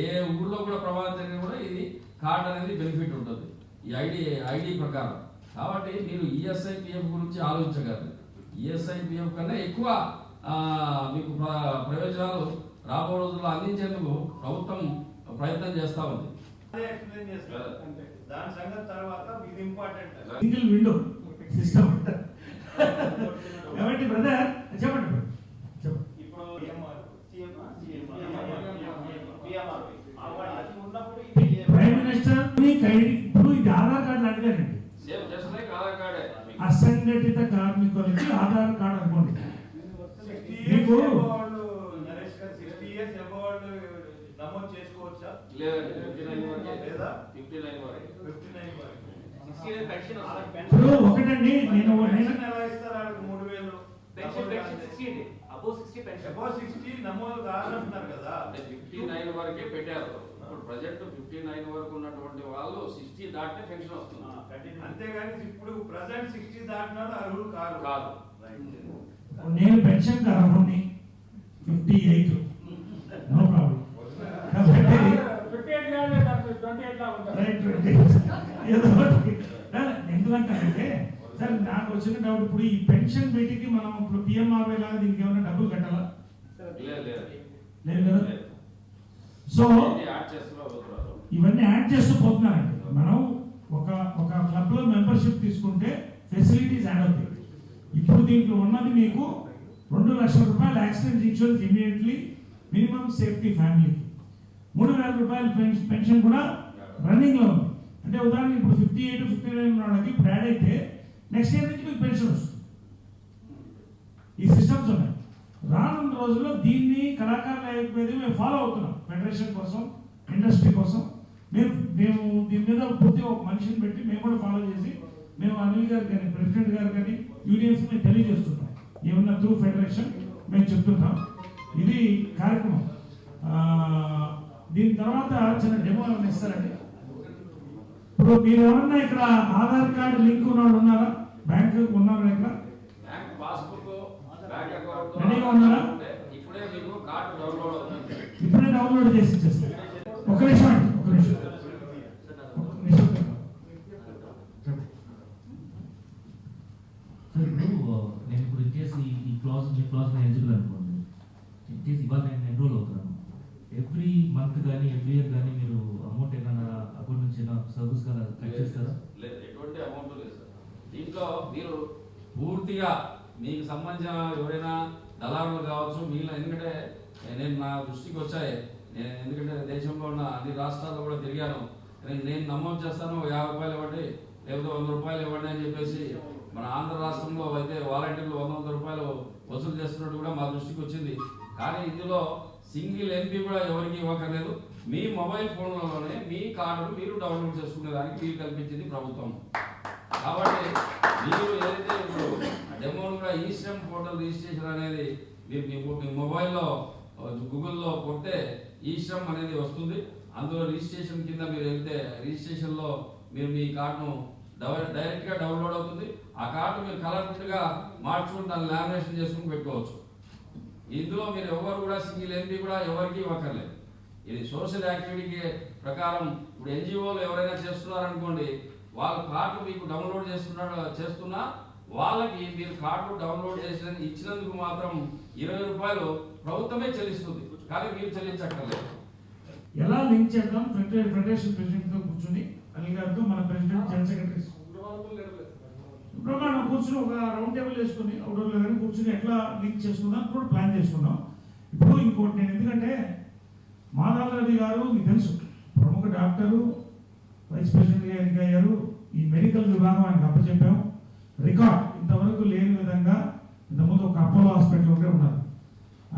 ఏ ఊళ్ళో కూడా ప్రమాదం జరిగినా కూడా ఇది కార్డ్ అనేది బెనిఫిట్ ఉంటుంది ఈ ఐడి ప్రకారం. కాబట్టి మీరు ఈఎస్ఐ పిఎఫ్ గురించి ఆలోచించగలరు. ఈఎస్ఐ పిఎఫ్ కన్నా ఎక్కువ మీకు ప్రయోజనాలు రాబో రోజుల్లో అందించేందుకు ప్రభుత్వం ప్రయత్నం చేస్తూ ఉంది. దాని సంగతి తర్వాత ఇది ఇంపార్టెంట్. Single window system. కాబట్టి బ్రదర్ చెప్పండి. ఇప్పుడు ప్రైమ్ మినిస్టర్ ఇప్పుడు ఇది ఆధార్ కార్డు అడిగారండి. అసంఘటిత కార్మికులకి ఆధార్ కార్డు అనుకోండి. మీకు నరేష్ గారు 60 years అబౌవ్ నమోదు చేసుకోవచ్చా? ఇప్పుడు ఒకటండి, నేను ఎలా ఇస్తారు? 3000 అబౌవ్ 60 నమోదు కాదంటున్నారు కదా. 59 వరకే పెట్టారు. ఇప్పుడు ప్రజెంట్ 59 వరకు ఉన్నటువంటి వాళ్ళు 60 దాటితే పెన్షన్ వస్తుంది. అంతేగాని ఇప్పుడు ప్రజెంట్ 60 దాటినారు అర్హులు కాదు. నేను పెన్షన్ అర్హుడిని 58, నో ప్రాబ్లం. ఎందుకంటే సార్ నాకు వచ్చిన డౌట్, ఇప్పుడు ఈ పెన్షన్ బయటికి మనం ఇప్పుడు పిఎంఆర్వై లాగా దీనికి ఏమైనా డబ్బులు కట్టాలా? లేదు కదా. సో ఇవన్నీ యాడ్ చేస్తూ పోతున్నారండి. మనం ఒక క్లబ్ లో మెంబర్షిప్ తీసుకుంటే ఫెసిలిటీస్ యాడ్ అవుతాయి. ఇప్పుడు దీంట్లో ఉన్నది మీకు 2 లక్షల రూపాయలు accident insurance immediately minimum safety ఫ్యామిలీకి, 3,000 రూపాయలు పెన్షన్ కూడా రన్నింగ్ లో ఉంది. అంటే ఉదాహరణకి ఇప్పుడు 58, 59 వాళ్ళకి ఇప్పుడు యాడ్ అయితే నెక్స్ట్ ఇయర్ నుంచి మీకు పెన్షన్ వస్తుంది. ఈ సిస్టమ్స్ ఉన్నాయి. రానున్న రోజుల్లో దీన్ని కళాకారుల అయిపోయేది మేము ఫాలో అవుతున్నాం. ఫెడరేషన్ కోసం, ఇండస్ట్రీ కోసం మేము దీని మీద పూర్తిగా ఒక మనిషిని పెట్టి మేము కూడా ఫాలో చేసి మేము అనిల్ గారు కానీ ప్రెసిడెంట్ గారు కానీ యూనియన్స్ మేము తెలియజేస్తున్నాం. ఏమన్నా త్రూ ఫెడరేషన్ మేము చెప్తున్నాం. ఇది కార్యక్రమం. దీని తర్వాత చిన్న డెమో ఏమైనా ఇస్తారండి. ఇప్పుడు మీరు ఎవరన్నా ఇక్కడ ఆధార్ కార్డు లింక్ ఉన్న వాళ్ళు ఉన్నారా? బ్యాంక్ ఉన్నారా? ఇక్కడ రెడీగా ఉన్నారా? ఇప్పుడే డౌన్లోడ్ చేసి ఇచ్చేస్తారు. ఒక నిమిషం అండి, ఒక నిమిషం. నేను ఇప్పుడు ఇచ్చేసి ఈ క్లాస్ నేను ఎలిజిబుల్ అనుకోండి. ఇచ్చేసి ఇవాళ నేను ఎన్రోల్ అవుతున్నాను. ఎవ్రీ మంత్ కానీ ఎవ్రీ ఇయర్ కానీ మీరు అమౌంట్ ఏమైనా అకౌంట్ నుంచి సర్వీస్ కదా కట్ చేస్తారా? లేదు, ఎటువంటి అమౌంట్ లేదు సార్. దీంట్లో మీరు పూర్తిగా మీకు సంబంధించిన ఎవరైనా దళారులు కావచ్చు మిగిలిన, ఎందుకంటే నేను నా దృష్టికి వచ్చాయి. నేను ఎందుకంటే దేశంలో ఉన్న అన్ని రాష్ట్రాల్లో కూడా తిరిగాను. నేను నమోదు చేస్తాను, 50 రూపాయలు ఇవ్వండి లేకపోతే 100 రూపాయలు ఇవ్వండి అని చెప్పేసి మన ఆంధ్ర రాష్ట్రంలో అయితే వాలంటీర్లు 100 రూపాయలు వసూలు చేస్తున్నట్టు కూడా మా దృష్టికి వచ్చింది. కానీ ఇందులో సింగిల్ ఎంపీ కూడా ఎవరికి ఇవ్వకలేదు. మీ మొబైల్ ఫోన్లలోనే మీ కార్డును మీరు డౌన్లోడ్ చేసుకునేదానికి వీలు కల్పించింది ప్రభుత్వం. కాబట్టి మీరు ఏదైతే ఇప్పుడు డెమోను కూడా ఈశ్రమ్ పోర్టల్ రిజిస్ట్రేషన్ అనేది మీరు మీ మొబైల్లో గూగుల్లో కొడితే ఈశ్రమ్ అనేది వస్తుంది. అందులో రిజిస్ట్రేషన్ కింద మీరు వెళ్తే రిజిస్ట్రేషన్లో మీరు మీ కార్డును డైరెక్ట్గా డౌన్లోడ్ అవుతుంది. ఆ కార్డు మీరు కలర్ ప్రింట్గా మార్చుకుని దాన్ని లామినేషన్ చేసుకుని పెట్టుకోవచ్చు. ఇందులో మీరు ఎవరు కూడా సింగిల్ ఎంపీ కూడా ఎవరికి ఇవ్వక్కర్లేదు. ఇది సోషల్ యాక్టివిటీ ప్రకారం ఇప్పుడు ఎన్జిఓలు ఎవరైనా చేస్తున్నారనుకోండి, వాళ్ళ కార్డు మీకు డౌన్లోడ్ చేస్తున్నా వాళ్ళకి మీరు కార్డు డౌన్లోడ్ ఇచ్చినందుకు మాత్రం 20 రూపాయలు ప్రభుత్వమే చెల్లిస్తుంది, కానీ మీరు చెల్లించక్కర్లేదు. ఎలా లింక్ చేద్దాం? ఫెడరేషన్ ప్రెసిడెంట్ తో కూర్చుని అనిల్ గారితో, మన ప్రెసిడెంట్ జనరల్ సెక్రటరీ సుబ్రహ్మణ్యం కూర్చుని ఒక రౌండ్ టేబుల్ వేసుకుని అవుట్డోర్ కానీ కూర్చుని ఎట్లా లింక్ చేసుకుందాం కూడా ప్లాన్ చేసుకున్నాం. ఇప్పుడు ఇంకోటి నేను ఎందుకంటే మాధవ్ రెడ్డి గారు మీకు తెలుసు, ప్రముఖ డాక్టరు, వైస్ ప్రెసిడెంట్గా ఎన్నికయ్యారు. ఈ మెడికల్ విభాగం ఆయనకు అప్పచెప్పాం. రికార్డ్ ఇంతవరకు లేని విధంగా ఇంతకుముందు ఒక అపోలో హాస్పిటల్ ఒకటే ఉన్నారు,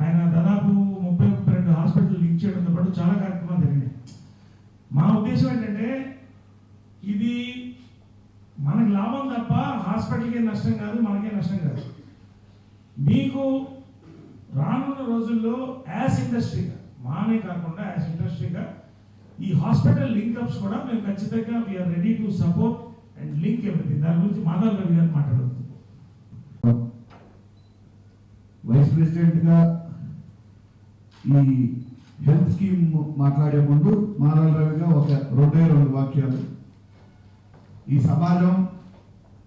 ఆయన దాదాపు 32 హాస్పిటల్ లింక్ చేయడంతో పాటు చాలా కార్యక్రమాలు జరిగినాయి. మా ఉద్దేశం ఏంటంటే ఇది మనకి లాభం తప్ప హాస్పిటల్కి నష్టం కాదు, మనకే నష్టం కాదు. మీకు రానున్న రోజుల్లో యాజ్ ఇండస్ట్రీగా, మానే కాకుండా యాజ్ ఇండస్ట్రీగా ఈ హాస్పిటల్ లింక్అప్స్ కూడా మేము ఖచ్చితంగా we are ready to support and link everything. దాని గురించి మాధవ్ రవి గారు మాట్లాడుతుంది. వైస్ ప్రెసిడెంట్గా ఈ హెల్త్ స్కీమ్ మాట్లాడే ముందు మాధవ్ రవిగా ఒక 2 వాక్యాలు. ఈ సమాజం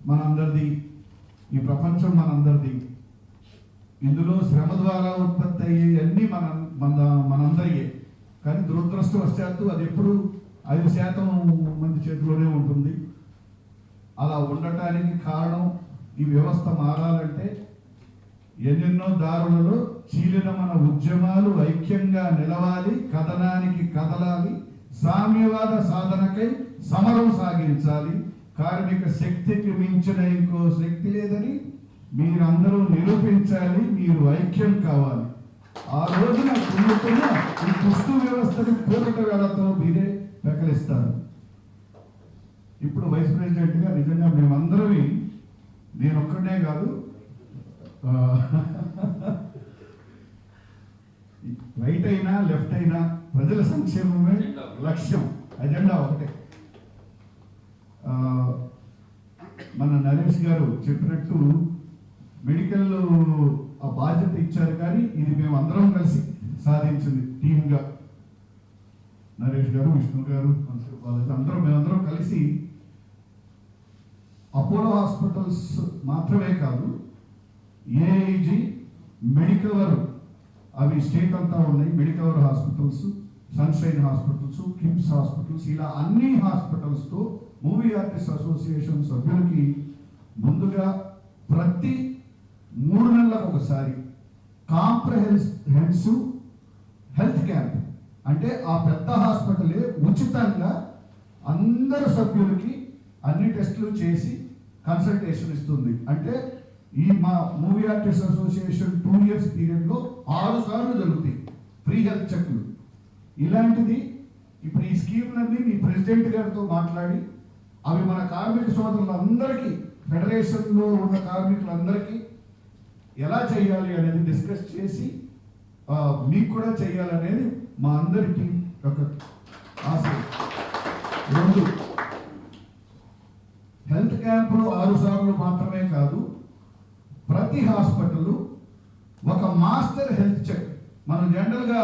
మనందరిది, ఈ ప్రపంచం మనందరిది. ఇందులో శ్రమ ద్వారా ఉత్పత్తి అయ్యేవన్నీ మనందరియే. కానీ దురదృష్టవశాత్తు అది ఎప్పుడు 5% మంది చేతిలోనే ఉంటుంది. అలా ఉండటానికి కారణం ఈ వ్యవస్థ మారాలంటే ఎన్నెన్నో దారులలో చీలిన మన ఉద్యమాలు ఐక్యంగా నిలవాలి, కథనానికి కదలాలి, సామ్యవాద సాధనకై సమరం సాగించాలి. కార్మిక శక్తికి మించిన ఇంకో శక్తి లేదని మీరందరూ నిరూపించాలి. మీరు ఐక్యం కావాలి. ఆ రోజున కుళ్ళుతున్న ఈ కుష్టు వ్యవస్థని పూరట వేళతో మీరే పెకలిస్తారు. ఇప్పుడు వైస్ ప్రెసిడెంట్గా నిజంగా మేమందరూ, నేను ఒక్కడే కాదు, రైట్ అయినా లెఫ్ట్ అయినా ప్రజల సంక్షేమమే లక్ష్యం, అజెండా ఒకటే. మన నరేష్ గారు చెప్పినట్టు మెడికల్ ఆ బాధ్యత ఇచ్చారు, కానీ ఇది మేము అందరం కలిసి సాధించింది టీమ్గా. నరేష్ గారు, విష్ణు గారు, మేమందరం కలిసి అపోలో హాస్పిటల్స్ మాత్రమే కాదు, ఏఐజీ, మెడికవర్, అవి స్టేట్ అంతా ఉన్నాయి. Medicover hospitals, sunshine hospitals, KIMS hospitals, ఇలా అన్ని హాస్పిటల్స్తో మూవీ ఆర్టిస్ట్ అసోసియేషన్ సభ్యులకి ముందుగా ప్రతి 3 నెలలకు ఒకసారి కాంప్రహెన్సివ్ హెల్త్ క్యాంప్, అంటే ఆ పెద్ద హాస్పిటలే ఉచితంగా అందరు సభ్యులకి అన్ని టెస్టులు చేసి కన్సల్టేషన్ ఇస్తుంది. అంటే ఈ మా మూవీ ఆర్టిస్ట్ అసోసియేషన్ 2 ఇయర్స్ పీరియడ్లో 6 సార్లు జరుగుతాయి ఫ్రీ హెల్త్ చెక్లు. ఇలాంటిది ఇప్పుడు ఈ స్కీమ్లన్నీ మీ ప్రెసిడెంట్ గారితో మాట్లాడి అవి మన కార్మిక సోదరులందరికీ, ఫెడరేషన్లో ఉన్న కార్మికులందరికీ ఎలా చేయాలి అనేది డిస్కస్ చేసి మీకు కూడా చేయాలనేది మా అందరి టీం యొక్క ఆశ. 2, హెల్త్ క్యాంపులు 6 సార్లు మాత్రమే కాదు, ప్రతి హాస్పిటల్ ఒక మాస్టర్ హెల్త్ చెక్. మనం జనరల్గా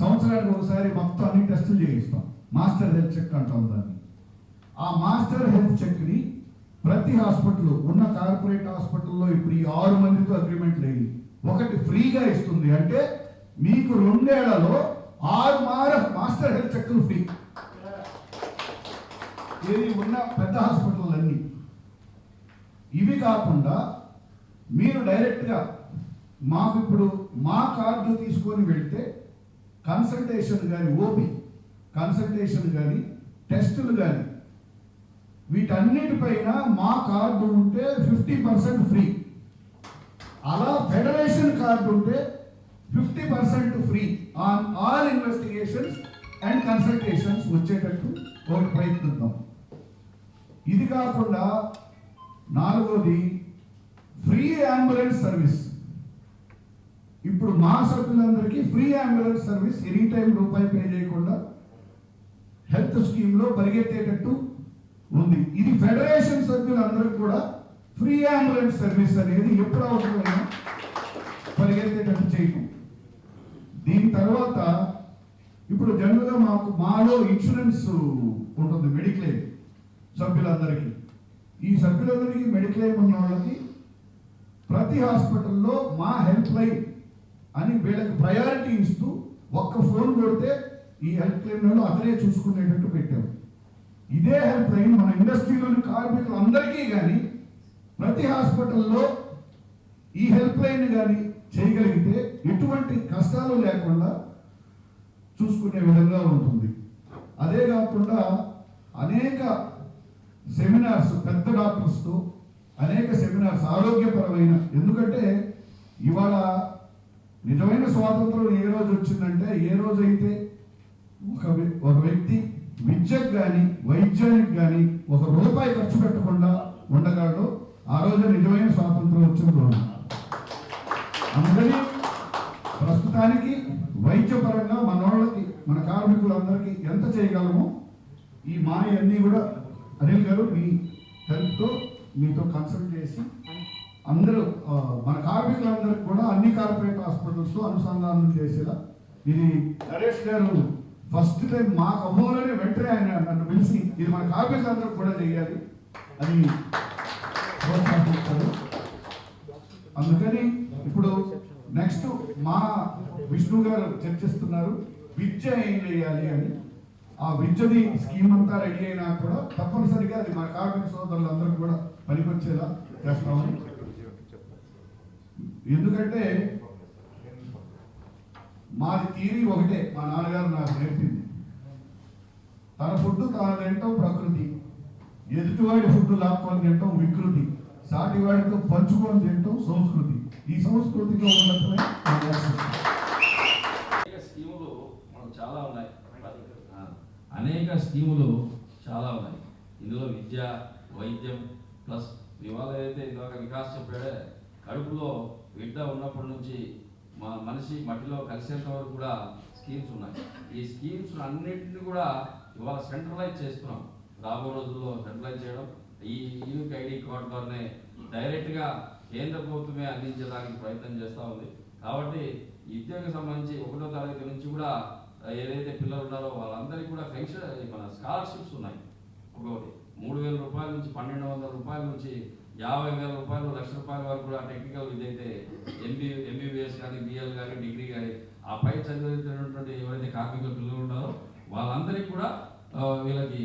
సంవత్సరానికి ఒకసారి మొత్తం అన్ని టెస్టులు చేయిస్తాం, మాస్టర్ హెల్త్ చెక్ అంటాం దాన్ని. ఆ మాస్టర్ హెల్త్ చెక్ని ప్రతి హాస్పిటల్, ఉన్న కార్పొరేట్ హాస్పిటల్లో ఇప్పుడు ఈ 6 మందితో అగ్రిమెంట్ లేదు, ఒకటి ఫ్రీగా ఇస్తుంది. అంటే మీకు 2 ఏళ్లలో 6 మాస్టర్ హెల్త్ చెక్లు ఫ్రీ. ఇది ఉన్న పెద్ద హాస్పిటల్ అన్ని. ఇవి కాకుండా మీరు డైరెక్ట్గా మాకు ఇప్పుడు మా కార్డు తీసుకొని వెళ్తే కన్సల్టేషన్ కానీ, ఓపీ కన్సల్టేషన్ కానీ, టెస్టులు కానీ, వీటన్నిటిపైన మా కార్డు ఉంటే 50% ఫ్రీ. అలా ఫెడరేషన్ కార్డు ఉంటే 50% free on all investigations and consultations వచ్చేటట్టు ఒకటి ప్రయత్నిద్దాం. ఇది కాకుండా 4వది ఫ్రీ అంబులెన్స్ సర్వీస్. ఇప్పుడు మా సభ్యులందరికీ free ambulance service any time రూపాయి పే చేయకుండా హెల్త్ స్కీమ్లో పరిగెత్తేటట్టు ఉంది. ఇది ఫెడరేషన్ సభ్యులందరికీ కూడా ఫ్రీ అంబులెన్స్ సర్వీస్ అనేది ఎప్పుడు అవసరమైనా పరిగెత్తేటట్టు చేయటం. దీని తర్వాత ఇప్పుడు ఇప్పుడు జనరల్గా మాలో ఇన్సూరెన్స్ ఉంటుంది మెడిక్లెయిమ్ సభ్యులందరికీ. ఈ సభ్యులందరికీ మెడిక్లెయిమ్ ఉన్న వాళ్ళకి ప్రతి హాస్పిటల్లో మా హెల్ప్ లైన్ అని వీళ్ళకి ప్రయారిటీ ఇస్తూ ఒక్క ఫోన్ కొడితే ఈ హెల్ప్ లైన్ అతనే చూసుకునేటట్టు పెట్టాము. ఇదే హెల్ప్ లైన్ మన ఇండస్ట్రీలోని కార్మికులందరికీ కానీ ప్రతి హాస్పిటల్లో ఈ హెల్ప్ లైన్ కానీ చేయగలిగితే ఎటువంటి కష్టాలు లేకుండా చూసుకునే విధంగా ఉంటుంది. అదే కాకుండా అనేక సెమినార్స్ పెద్ద డాక్టర్స్తో అనేక సెమినార్స్ ఆరోగ్యపరమైన, ఎందుకంటే ఇవాళ నిజమైన స్వాతంత్రం ఏ రోజు వచ్చిందంటే ఏ రోజైతే ఒక వ్యక్తి విద్యకు కానీ వైద్యానికి కానీ ₹1 ఖర్చు పెట్టకుండా ఉండగలడు, ఆ రోజు నిజమైన స్వాతంత్రం వచ్చిన రోజు. అందుకని ప్రస్తుతానికి వైద్యపరంగా మన వాళ్ళకి మన కార్మికులందరికీ ఎంత చేయగలమో ఈ అన్నీ కూడా అనిల్ గారు మీ హెల్ప్తో మీతో కన్సల్ట్ చేసి అందరూ మన కార్మికులందరికీ కూడా అన్ని కార్పొరేట్ హాస్పిటల్స్తో అనుసంధానం చేసేలా ఇది నరేష్ గారు ఫస్ట్ టైం మా ఖమ్మంలోనే వెంటనే ఆయన నన్ను పిలిచి ఇది మన కార్మికులందరికీ కూడా చేయాలి అని ప్రోత్సహిస్తారు. అందుకని ఇప్పుడు నెక్స్ట్ మా విష్ణు గారు చర్చిస్తున్నారు విద్య ఏం చేయాలి అని. ఆ విద్యది స్కీమ్ అంతా రెడీ అయినా కూడా తప్పనిసరిగా అది మన కార్మిక సోదరులందరూ కూడా పనికొచ్చేలా చేస్తామని. ఎందుకంటే మాది థియరీ ఒకటే, మా నాన్నగారు నాకు నేర్పింది, తన ఫుడ్ తాను తింటాం ప్రకృతి, ఎదుటివాడి ఫుడ్ లాక్కొని తింటాం వికృతి, సాటివాడితో పంచుకొని తింటాం సంస్కృతి. ఈ సంస్కృతిలో ఉన్నట్లే స్కీములు మనకు చాలా ఉన్నాయి, అనేక స్కీములు చాలా ఉన్నాయి. ఇందులో విద్య, వైద్యం ప్లస్ ఇవాళ అయితే ఇందాక వికాస్ చెప్పాడే కడుపులో బిడ్డ ఉన్నప్పటి నుంచి మనిషి మట్టిలో కలిసేంత వరకు కూడా స్కీమ్స్ ఉన్నాయి. ఈ స్కీమ్స్ అన్నింటినీ కూడా ఇవాళ సెంట్రలైజ్ చేస్తున్నాం. రాబో రోజుల్లో సెంట్రలైజ్ చేయడం, ఈ యూనిక్ ఐడి కార్డు ద్వారానే డైరెక్ట్గా కేంద్ర ప్రభుత్వమే అందించడానికి ప్రయత్నం చేస్తూ ఉంది. కాబట్టి విద్యకు సంబంధించి 1వ తరగతి నుంచి కూడా ఏదైతే పిల్లలు ఉన్నారో వాళ్ళందరికీ కూడా పెన్షన్ మన స్కాలర్షిప్స్ ఉన్నాయి. ఒకటి ₹3,000 నుంచి ₹1,200 నుంచి ₹50,000, ₹1,00,000 వరకు కూడా టెక్నికల్ విద్య అయితే ఎంబీబీఎస్ కానీ బిఎల్ కానీ డిగ్రీ కానీ ఆ పై చదివినటువంటి ఎవరైతే కార్మికుల పిల్లలు ఉన్నారో వాళ్ళందరికీ కూడా వీళ్ళకి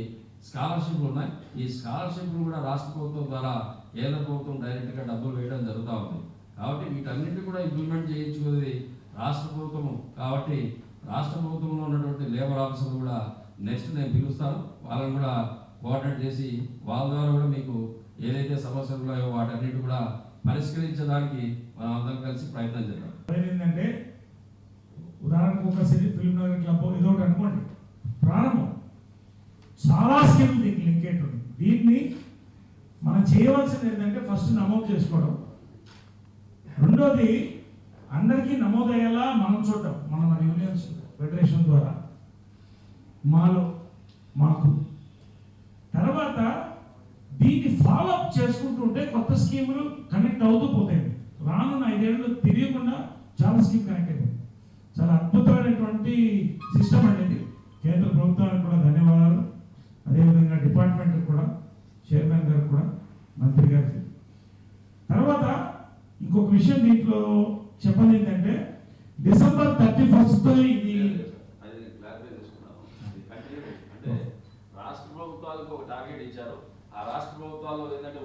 స్కాలర్షిప్లు ఉన్నాయి. ఈ స్కాలర్షిప్లు కూడా రాష్ట్ర ప్రభుత్వం ద్వారా కేంద్ర ప్రభుత్వం డైరెక్ట్గా డబ్బులు వేయడం జరుగుతూ ఉంది. కాబట్టి వీటన్నింటినీ కూడా ఇంప్లిమెంట్ చేయించుకునేది రాష్ట్ర ప్రభుత్వము. కాబట్టి రాష్ట్ర ప్రభుత్వంలో ఉన్నటువంటి లేబర్ ఆఫీసర్లు కూడా నెక్స్ట్ నేను పిలుస్తాను, వాళ్ళని కూడా కోఆర్డినేట్ చేసి వాళ్ళ ద్వారా కూడా మీకు ఏదైతే సమస్యలు ఉన్నాయో వాటన్నిటి కూడా పరిష్కరించడానికి మనం అందరం కలిసి ప్రయత్నం చేద్దాం. ఏంటంటే ఉదాహరణకు ఒక ఫిల్మ్ నగర్ క్లబ్ ఏదో ఒకటి అనుకోండి, ప్రారంభం చాలా స్కీమ్ దీనికి లింకేట్ ఉంది. దీన్ని మనం చేయవలసింది ఏంటంటే ఫస్ట్ నమోదు చేసుకోవడం, రెండోది అందరికీ నమోదయ్యేలా మనం చూడటం, మన యూనియన్స్ ఫెడరేషన్ ద్వారా మాకు తర్వాత దీన్ని ఫాలోఅప్ చేసుకుంటూ ఉంటే కొత్త స్కీములు కనెక్ట్ అవుతూ పోతాయి. రానున్న 5 ఏళ్ళు తెలియకుండా చాలా స్కీమ్ కనెక్ట్ అయిపోయింది. చాలా అద్భుతమైనటువంటి సిస్టమ్ అనేది. కేంద్ర ప్రభుత్వానికి కూడా ధన్యవాదాలు, అదేవిధంగా డిపార్ట్మెంట్కి కూడా, చైర్మన్ గారికి కూడా, మంత్రి గారికి. తర్వాత ఇంకొక విషయం దీంట్లో చెప్పండి ఏంటంటే డిసెంబర్ 31తో ఇది క్లారిఫై చేసుకున్నాము. అంటే రాష్ట్ర ప్రభుత్వాలకు ఒక టార్గెట్ ఇచ్చారు. ఆ రాష్ట్ర ప్రభుత్వాలు ఏంటంటే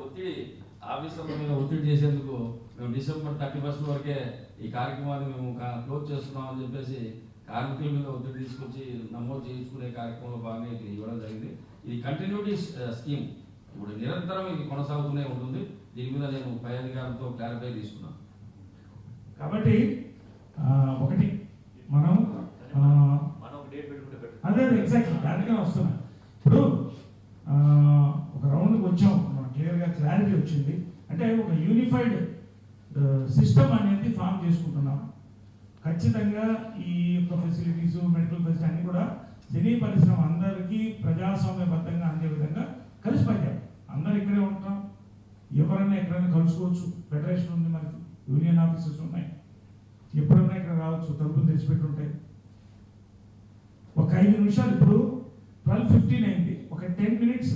ఆఫీసర్ల మీద ఒత్తిడి చేసేందుకు మేము డిసెంబర్ 31 వరకే ఈ కార్యక్రమాన్ని మేము క్లోజ్ చేస్తున్నామని చెప్పేసి కార్మికుల మీద ఒత్తిడి తీసుకొచ్చి నమోదు చేయించుకునే కార్యక్రమంలో భాగంగా ఇది ఇవ్వడం జరిగింది. ఇది కంటిన్యూటీ స్కీమ్, ఇప్పుడు నిరంతరం ఇది కొనసాగుతూనే ఉంటుంది. దీని మీద నేను పై అధికారులతో క్లారిఫై తీసుకున్నాను. కాబట్టి ఒకటి మనం అదే ఎగ్జాక్ట్లీ దానికనే వస్తున్నాం. ఇప్పుడు ఒక రౌండ్కి వచ్చాం, క్లియర్గా క్లారిటీ వచ్చింది. అంటే ఒక యూనిఫైడ్ సిస్టమ్ అనేది ఫామ్ చేసుకుంటున్నాం. ఖచ్చితంగా ఈ యొక్క ఫెసిలిటీస్, మెడికల్ ఫెసిలిటీ అన్ని కూడా సినీ పరిశ్రమ అందరికీ ప్రజాస్వామ్యబద్ధంగా అందే విధంగా కలిసి పనిచేయాలి. అందరు ఇక్కడే ఉంటున్నాం, ఎవరైనా ఎక్కడైనా కలుసుకోవచ్చు. ఫెడరేషన్ ఉంది, మనకి యూనియన్ ఆఫీసెస్ ఉన్నాయి, ఎప్పుడైనా ఇక్కడ రావచ్చు, తలుపులు తెచ్చిపెట్టి ఉంటాయి. ఒక 5 నిమిషాలు, ఇప్పుడు 12:15 అయింది, ఒక 10 minutes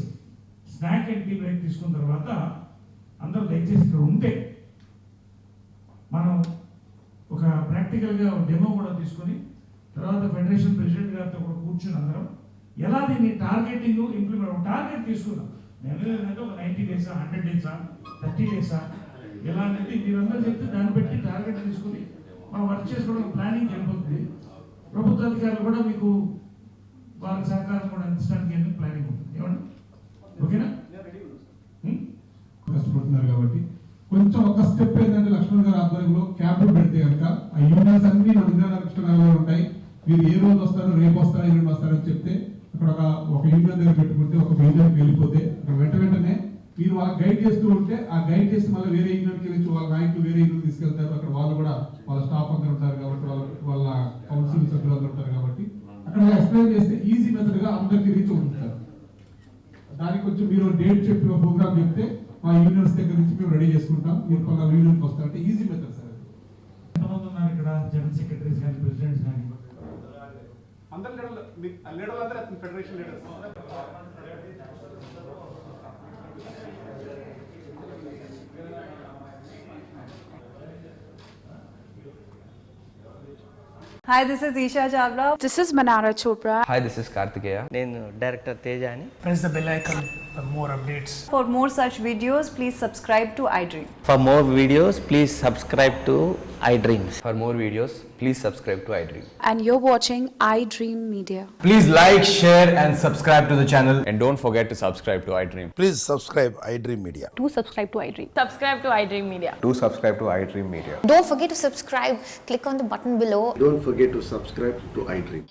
snack and tea break తీసుకున్న తర్వాత అందరూ దయచేసి ఇక్కడ ఉంటే మనం ఒక ప్రాక్టికల్గా డెమో కూడా తీసుకొని తర్వాత ఫెడరేషన్ ప్రెసిడెంట్ గారితో కూడా కూర్చుని అందరం ఎలా దీన్ని టార్గెటింగ్ ఇంప్లిమెంట్ టార్గెట్ తీసుకుందాం. నేను ఏంటంటే ఒక 90 డేసా 100 డేసా 30 డేసా ఎలా అనేది మీరందరూ చెప్తే దాన్ని బట్టి టార్గెట్ తీసుకుని మనం వర్క్ చేసుకోవడం ప్లానింగ్ వెళ్ళిపోతుంది. ప్రభుత్వ అధికారులు కూడా మీకు వారి సహకారం కూడా అందించడానికి ప్లానింగ్ ఉంటుంది. ఏమండి, ఓకేనా? కష్టపడుతున్నారు కాబట్టి కొంచెం ఒక స్టెప్ ఏంటంటే లక్ష్మణ్ గారి ఆధ్వర్యంలో క్యాంపులు పెడితే కనుక ఆ యూనియన్స్ అన్ని మన ఇంద్రనగరంలో ఉంటాయి. మీరు ఏ రోజు వస్తారో, రేపు వస్తారో, ఎల్లుండి వస్తారని చెప్తే అక్కడ ఒక యూనియన్ దగ్గర పెట్టుకుంటే, ఒక యూనియన్కి వెళ్ళిపోతే అక్కడ వెంటనే మీరు వాళ్ళకి గైడ్ చేస్తూ ఉంటే ఆ గైడ్ చేసి మళ్ళీ వేరే యూనియన్కి వెళ్ళి వాళ్ళ నాయకులు వేరే యూనియన్ తీసుకెళ్తారు. అక్కడ వాళ్ళు కూడా వాళ్ళ స్టాఫ్ అందరూ ఉంటారు కాబట్టి వాళ్ళ కౌన్సిల్ సభ్యులు అందరూ ఉంటారు కాబట్టి అక్కడ ఎక్స్ప్లెయిన్ చేస్తే ఈజీ మెథడ్ గా అందరికీ రీచ్ అవుతుంటారు. దానికి కొంచెం మీరు డేట్ చెప్పి ప్రోగ్రామ్ చెప్తే మా యూనియన్స్ దగ్గర నుంచి మేము రెడీ చేసుకుంటాం. మీరు కొన్న యూనియన్కి వస్తారంటే ఈజీ మెథడ్ సార్. ఎంతమంది ఉన్నారు ఇక్కడ? జనరల్ సెక్రటరీస్ కానీ, ప్రెసిడెంట్స్ కానీ? అందరు లీడర్లు అందరూ federation leaders. Hi, this is Isha Chavla. This is Manara Chopra. Hi, this is Kartikeya. నేను డైరెక్టర్ తేజ అని. Press the bell icon for more updates. For more such videos, please subscribe to iDream. For more videos, please subscribe to iDreams. For more videos, please subscribe to iDream. And you're watching iDream Media. Please like, share and subscribe to the channel. And don't forget to subscribe to iDream. Please subscribe iDream Media. Do subscribe to iDream. Subscribe to iDream Media. Do subscribe to iDream Media. Don't forget to subscribe. Click on the button below. Don't forget to subscribe to iDream.